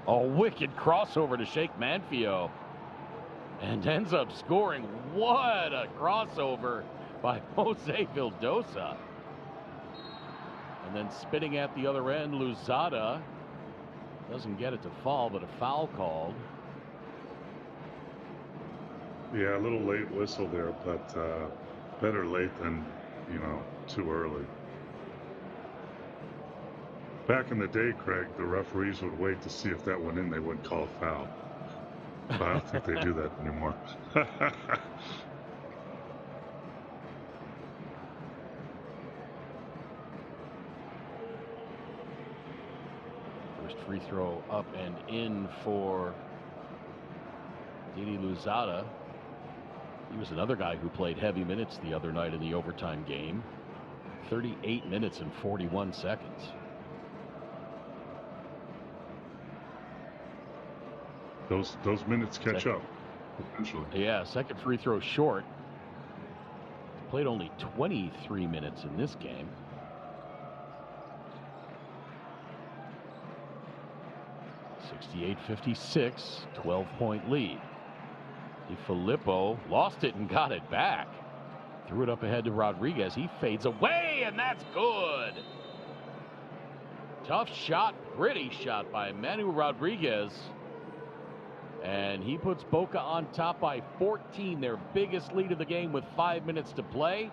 A wicked crossover to shake Manfio. And ends up scoring. What a crossover by Jose Vildosa. And then spinning at the other end, Luzada doesn't get it to fall, but a foul called. Yeah, a little late whistle there, but better late than, you know, too early. Back in the day, Craig, the referees would wait to see if that went in. They wouldn't call a foul. But I don't think they do that anymore. First free throw up and in for Didi Louzada. He was another guy who played heavy minutes the other night in the overtime game. 38 minutes and 41 seconds. Those minutes catch up eventually. Yeah, second free throw short. Played only 23 minutes in this game. (68-56), 12-point lead. Filippo lost it and got it back. Threw it up ahead to Rodriguez. He fades away, and that's good. Tough shot, pretty shot by Manu Rodriguez. And he puts Boca on top by 14, their biggest lead of the game with 5 minutes to play.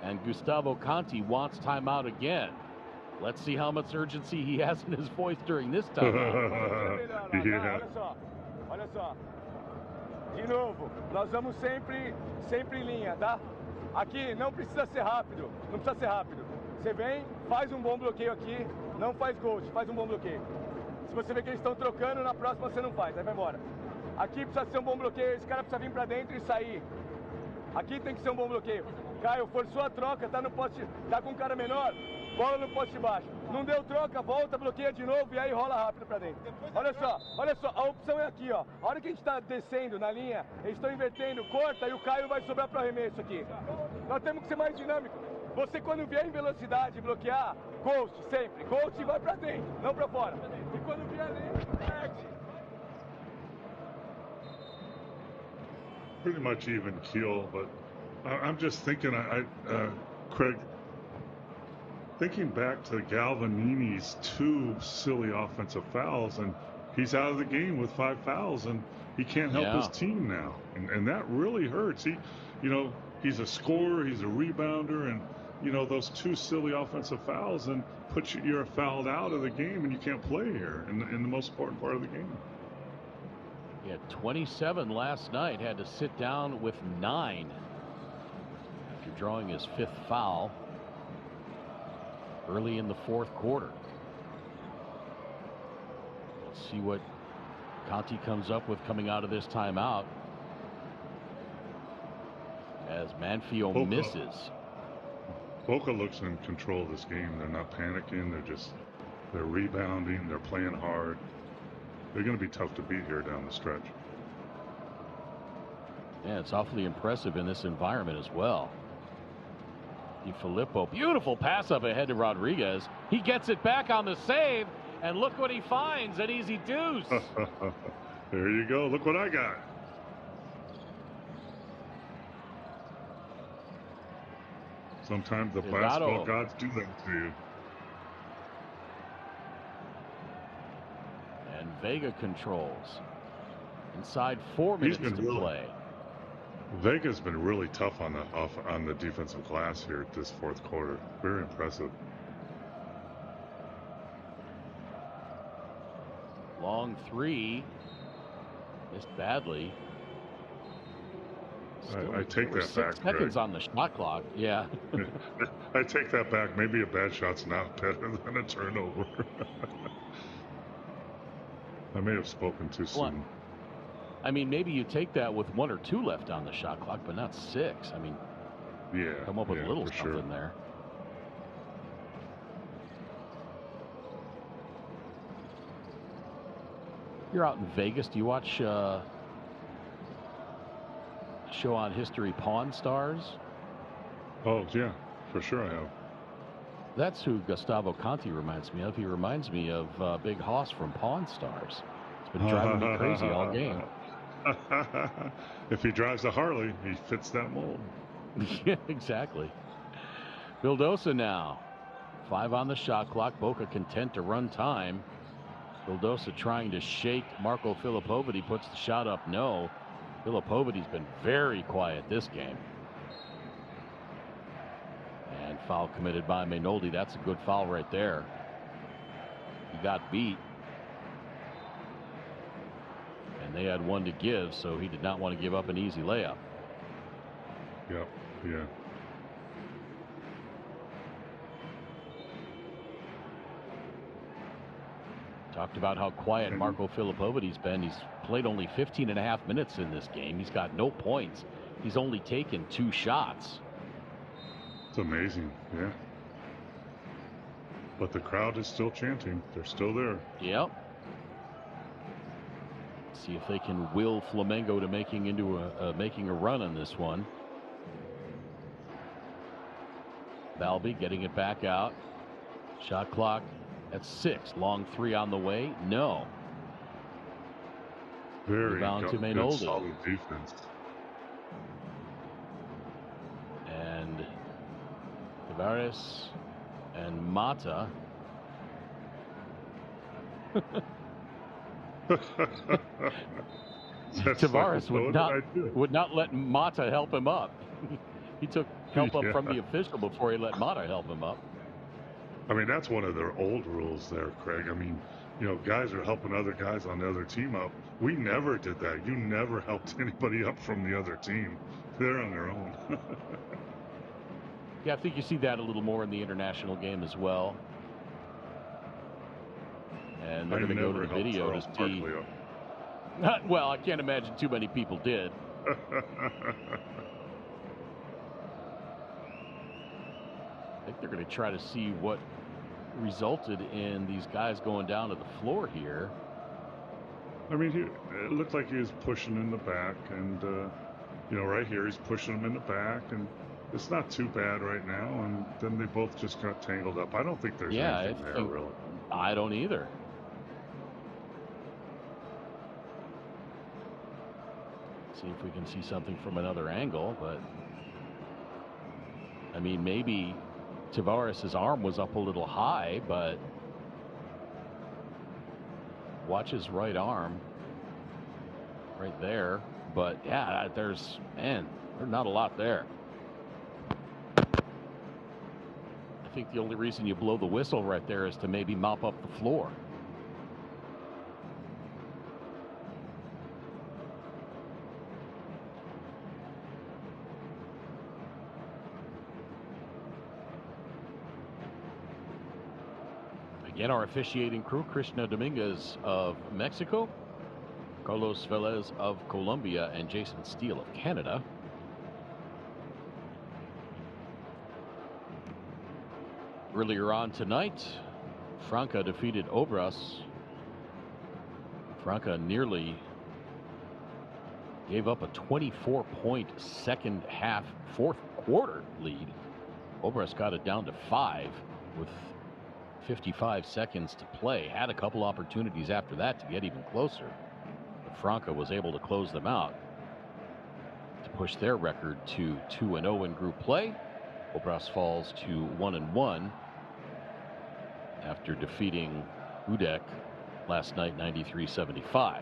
And Gustavo Conti wants timeout again. Let's see how much urgency he has in his voice during this timeout. Yeah. Olha só. De novo, nós vamos sempre em linha, tá? Aqui não precisa ser rápido, não precisa ser rápido. Você vem, faz um bom bloqueio aqui, não faz ghost, faz um bom bloqueio. Se você vê que eles estão trocando, na próxima você não faz, aí vai embora. Aqui precisa ser um bom bloqueio, esse cara precisa vir pra dentro e sair. Aqui tem que ser um bom bloqueio. Caio, forçou a troca, tá no poste, tá com um cara menor, bola no poste baixo. Não deu troca, volta, bloqueia de novo e aí rola rápido pra dentro. Olha só, a opção é aqui, ó. A hora que a gente tá descendo na linha, eles estão invertendo, corta e o Caio vai sobrar pro arremesso aqui. Nós temos que ser mais dinâmico. Você quando vier em velocidade bloquear, ghost sempre. Ghost e vai pra dentro, não pra fora. E quando vier ali, perde. Pretty much even keel, but I'm just thinking, Craig, thinking back to Galvanini's 2 silly offensive fouls, and he's out of the game with 5 fouls, and he can't help his team now, and that really hurts. He's a scorer, he's a rebounder, and those 2 silly offensive fouls, and you're fouled out of the game, and you can't play here in the most important part of the game. He had 27 last night, had to sit down with 9 after drawing his 5th foul early in the 4th quarter. Let's see what Conti comes up with coming out of this timeout, as Manfio misses. Boca looks in control of this game. They're not panicking. They're rebounding. They're playing hard. They're going to be tough to beat here down the stretch. Yeah, it's awfully impressive in this environment as well. Filippo, beautiful pass up ahead to Rodriguez. He gets it back on the save, and look what he finds, an easy deuce. There you go. Look what I got. Sometimes the basketball gods do that to you. And Vega controls. Inside 4 minutes to play. Vega's been really tough on the defensive glass here at this 4th quarter. Very impressive. Long 3, missed badly. I take that back. 6 seconds on the shot clock. Yeah. I take that back. Maybe a bad shot's not better than a turnover. I may have spoken too soon. I mean, maybe you take that with 1 or 2 left on the shot clock, but not 6. I mean, come up with a little something there. You're out in Vegas. Do you watch show on History, Pawn Stars? Oh, yeah, for sure I have. That's who Gustavo Conti reminds me of. He reminds me of Big Hoss from Pawn Stars. It's been driving me crazy all game. If he drives a Harley, he fits that mold. Yeah, exactly. Vildosa now. 5 on the shot clock. Boca content to run time. Vildosa trying to shake Marco Filipovic. Puts the shot up. No. Filipovic's been very quiet this game. And foul committed by Mainoldi. That's a good foul right there. He got beat. And they had one to give, so he did not want to give up an easy layup. Yep. Yeah. Talked about how quiet Marco Filipović's been. He's played only 15 and a half minutes in this game. He's got no points. He's only taken 2 shots. It's amazing, yeah. But the crowd is still chanting. They're still there. Yep. See if they can will Flamengo to making a run on this one. Balbi getting it back out. Shot clock at 6. Long 3 on the way. No. Very Rebound to good, solid defense. And Tavares and Mata. Tavares would not let Mata help him up. He took help up from the official before he let Mata help him up. I mean, that's one of their old rules there, Craig. I mean, you know, guys are helping other guys on the other team up. We never did that. You never helped anybody up from the other team. They're on their own. Yeah, I think you see that a little more in the international game as well. And they're going to go to the video to see. Well, I can't imagine too many people did. I think they're going to try to see what resulted in these guys going down to the floor here. I mean, it looked like he was pushing in the back, and you know, right here he's pushing him in the back, and it's not too bad right now. And then they both just got tangled up. I don't think there's anything there, really. I don't either. See if we can see something from another angle, but I mean, maybe Tavares' arm was up a little high, but watch his right arm right there. But yeah, there's not a lot there. I think the only reason you blow the whistle right there is to maybe mop up the floor. Again, our officiating crew: Krishna Dominguez of Mexico, Carlos Velez of Colombia, and Jason Steele of Canada. Earlier on tonight, Franca defeated Obras. Franca nearly gave up a 24-point second half, fourth quarter lead. Obras got it down to 5 with 55 seconds to play. Had a couple opportunities after that to get even closer, but Franca was able to close them out to push their record to 2-0 in group play. Obras falls to 1-1 after defeating Udek last night 93-75.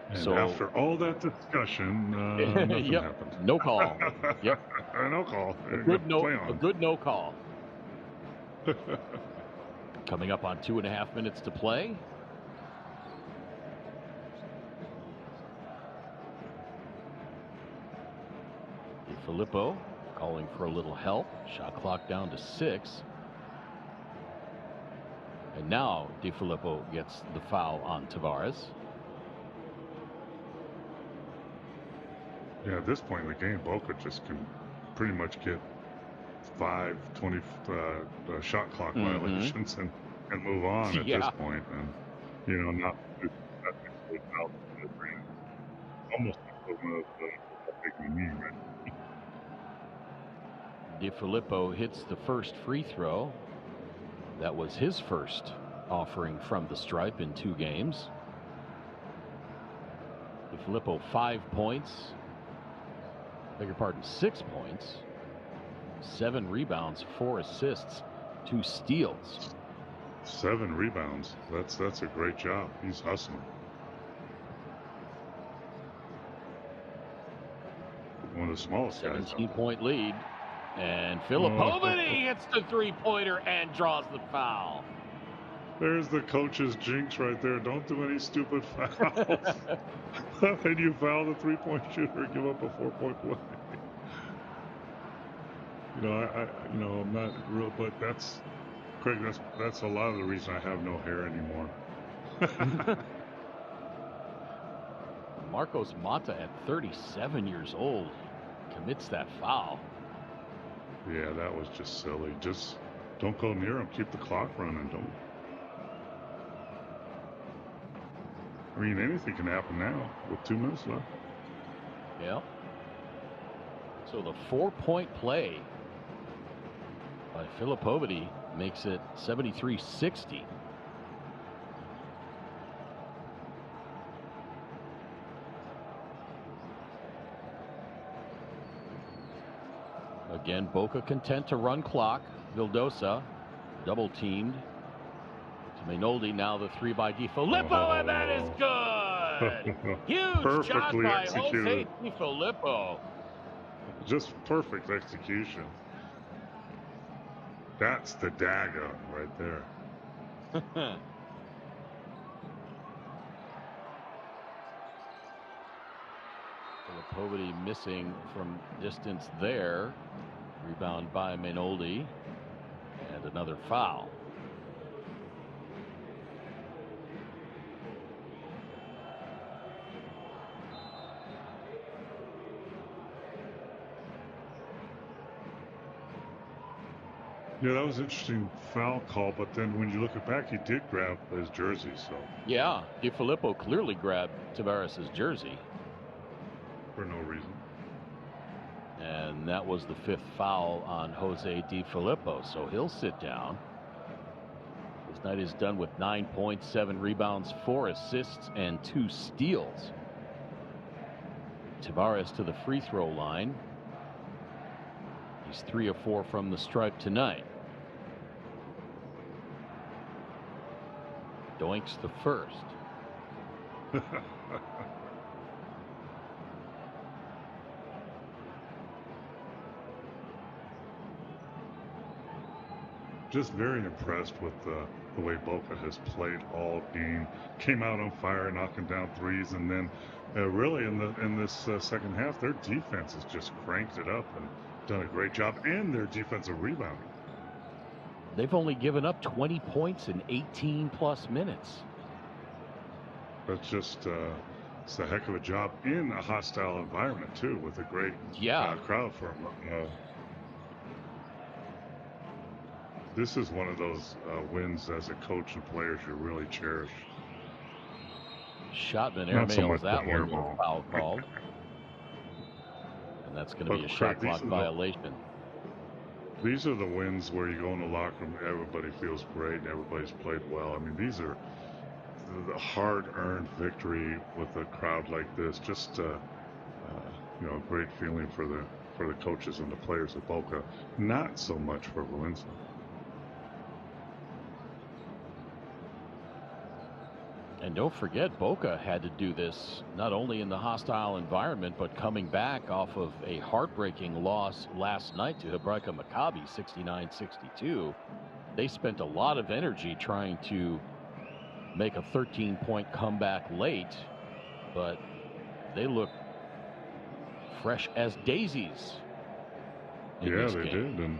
And so after all that discussion, nothing happened. No call. Yep. No call. A good no call. Coming up on 2.5 minutes to play. Filippo calling for a little help. Shot clock down to 6. And now Di Filippo gets the foul on Tavares. Yeah, at this point in the game, Boca just can pretty much get 5 20 shot clock violations and move on at this point. And, you know, not almost equivalent of taking a knee, right? Di Filippo hits the first free throw. That was his first offering from the stripe in 2 games. Di Filippo 5 points. Beg your pardon, 6 points. 7 rebounds, 4 assists, 2 steals. 7 rebounds. That's a great job. He's hustling. One of the smallest guys. 17-point lead. And Filipovity hits the three-pointer and draws the foul. There's the coach's jinx right there. Don't do any stupid fouls. When you foul the three-point shooter, give up a 4-point play. I'm not real, but that's, Craig, that's a lot of the reason I have no hair anymore. Marcos Mata at 37 years old commits that foul. Yeah, that was just silly. Just don't go near him. Keep the clock running. Don't. I mean, anything can happen now with 2 minutes left. Yeah. So the 4-point play by Filipovity makes it 73-60. Again, Boca content to run clock. Vildosa double teamed to Mainoldi. Now the 3 by Di Filippo, and that is good. Huge job by Jose Di Filippo. Just perfect execution. That's the dagger right there. Filipovity missing from distance there. Rebound by Mainoldi. And another foul. Yeah, that was an interesting foul call, but then when you look it back, he did grab his jersey. So yeah, Di Filippo clearly grabbed Tavares' jersey for no reason. And that was the 5th foul on Jose Di Filippo, so he'll sit down. This night is done with 9 points, 7 rebounds, 4 assists, and 2 steals. Tavares to the free throw line. He's 3 of 4 from the stripe tonight. Doinks the first. Just very impressed with the way Boca has played all game. Came out on fire, knocking down threes, and then really in this second half, their defense has just cranked it up and done a great job, and their defensive rebounding. They've only given up 20 points in 18 plus minutes. That's just it's a heck of a job in a hostile environment too, with a great crowd for them. This is one of those wins as a coach and players you really cherish. Shotman airmails that one with a foul called. And that's going to be a shot clock violation. These are the wins where you go in the locker room, everybody feels great, and everybody's played well. I mean, these are the hard-earned victory with a crowd like this. Just a great feeling for the coaches and the players at Boca. Not so much for Valencia. And don't forget, Boca had to do this not only in the hostile environment, but coming back off of a heartbreaking loss last night to Hebraica Maccabi, 69-62. They spent a lot of energy trying to make a 13-point comeback late, but they look fresh as daisies. Yeah, they did. And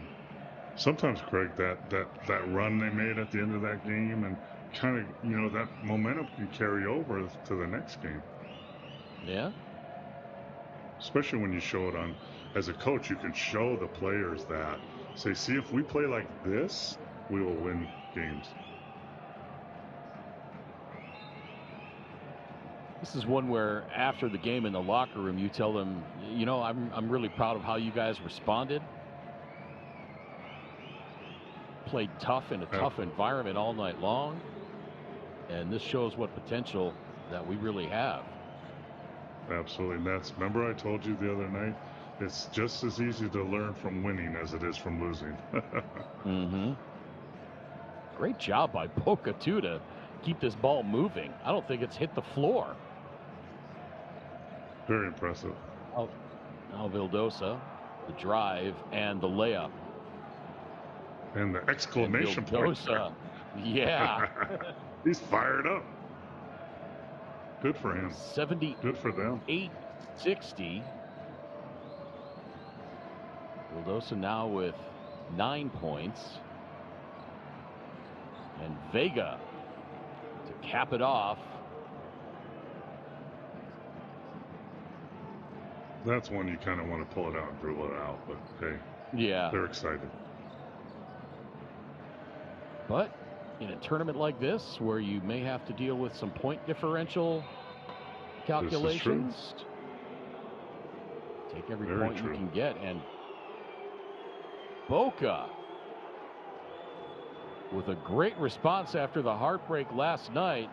sometimes, Craig, that run they made at the end of that game and kind of, that momentum can carry over to the next game. Yeah. Especially when you show it on, as a coach, you can show the players that, say, see, if we play like this, we will win games. This is one where after the game in the locker room, you tell them, I'm really proud of how you guys responded. Played tough in a tough environment all night long. And this shows what potential that we really have. Absolutely. And remember I told you the other night, it's just as easy to learn from winning as it is from losing. Mm-hmm. Great job by Boca, too, to keep this ball moving. I don't think it's hit the floor. Very impressive. Now Vildosa The drive and the layup. And the exclamation point. Yeah. He's fired up. Good for him. 70. Good for them. 8-60. Vildosa now with 9 points. And Vega to cap it off. That's one you kind of want to pull it out and dribble it out, but hey, yeah, they're excited. But in a tournament like this, where you may have to deal with some point differential calculations, take every point you can get. And Boca, with a great response after the heartbreak last night,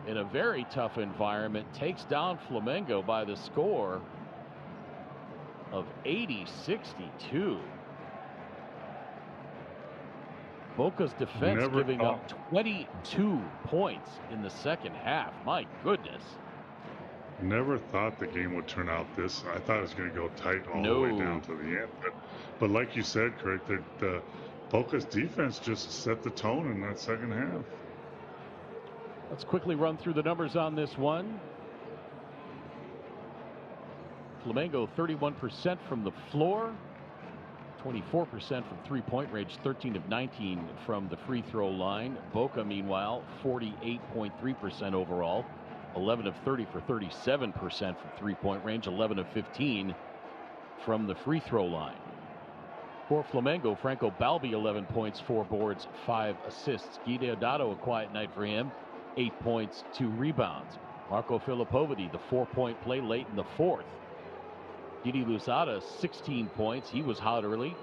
in a very tough environment, takes down Flamengo by the score of 80-62. Boca's defense giving up 22 points in the second half. My goodness. Never thought the game would turn out this. I thought it was going to go tight all the way down to the end. But like you said, Craig, the Boca's defense just set the tone in that second half. Let's quickly run through the numbers on this one. Flamengo 31% from the floor, 24% from three-point range, 13 of 19 from the free throw line. Boca, meanwhile, 48.3% overall, 11 of 30 for 37% from three-point range, 11 of 15 from the free throw line. For Flamengo, Franco Balbi, 11 points, 4 boards, 5 assists. Guy Deodato, a quiet night for him, 8 points, 2 rebounds. Marco Filipovidi, the 4-point play late in the fourth. Didi Luzada, 16 points. He was hot early.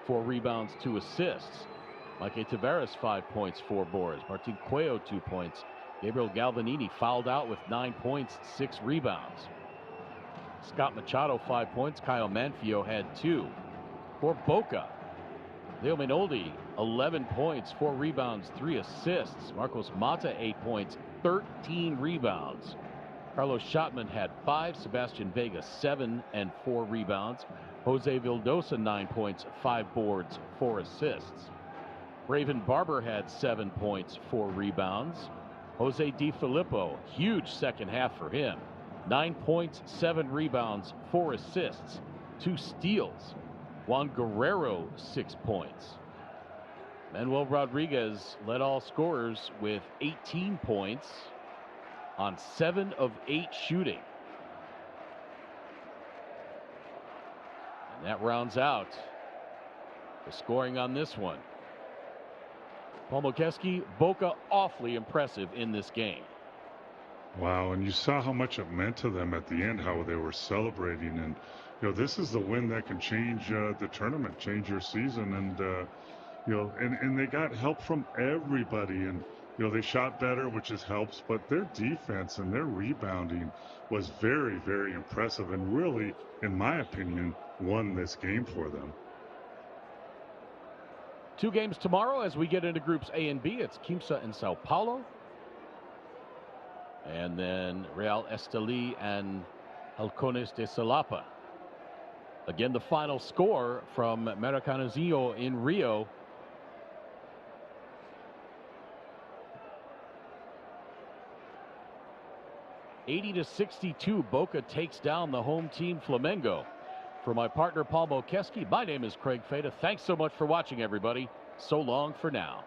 4 rebounds, 2 assists. Mike Tavares, 5 points, 4 boards. Martin Cuello, 2 points. Gabriel Galvanini fouled out with 9 points, 6 rebounds. Scott Machado, 5 points. Kyle Manfio had 2. For Boca, Leo Minoldi, 11 points, 4 rebounds, 3 assists. Marcos Mata, 8 points, 13 rebounds. Carlos Schottman had 5. Sebastian Vega, 7 and 4 rebounds. Jose Vildosa, 9 points, 5 boards, 4 assists. Raven Barber had 7 points, 4 rebounds. Jose Di Filippo, huge second half for him. 9 points, 7 rebounds, 4 assists, 2 steals. Juan Guerrero, 6 points. Manuel Rodriguez led all scorers with 18 points on 7 of 8 shooting. And that rounds out the scoring on this one. Paul Mokeski, Boca awfully impressive in this game. Wow, and you saw how much it meant to them at the end, how they were celebrating. And, you know, this is the win that can change the tournament, change your season. And, you know, and they got help from everybody. And, you know, they shot better, which helps, but their defense and their rebounding was very, very impressive and really, in my opinion, won this game for them. 2 games tomorrow as we get into groups A and B. It's Quimsa and Sao Paulo. And then Real Esteli and Halcones de Salapa. Again, the final score from Maracanazinho in Rio. (80-62), Boca takes down the home team Flamengo. For my partner Paul Mokeski, my name is Craig Fada. Thanks so much for watching, everybody. So long for now.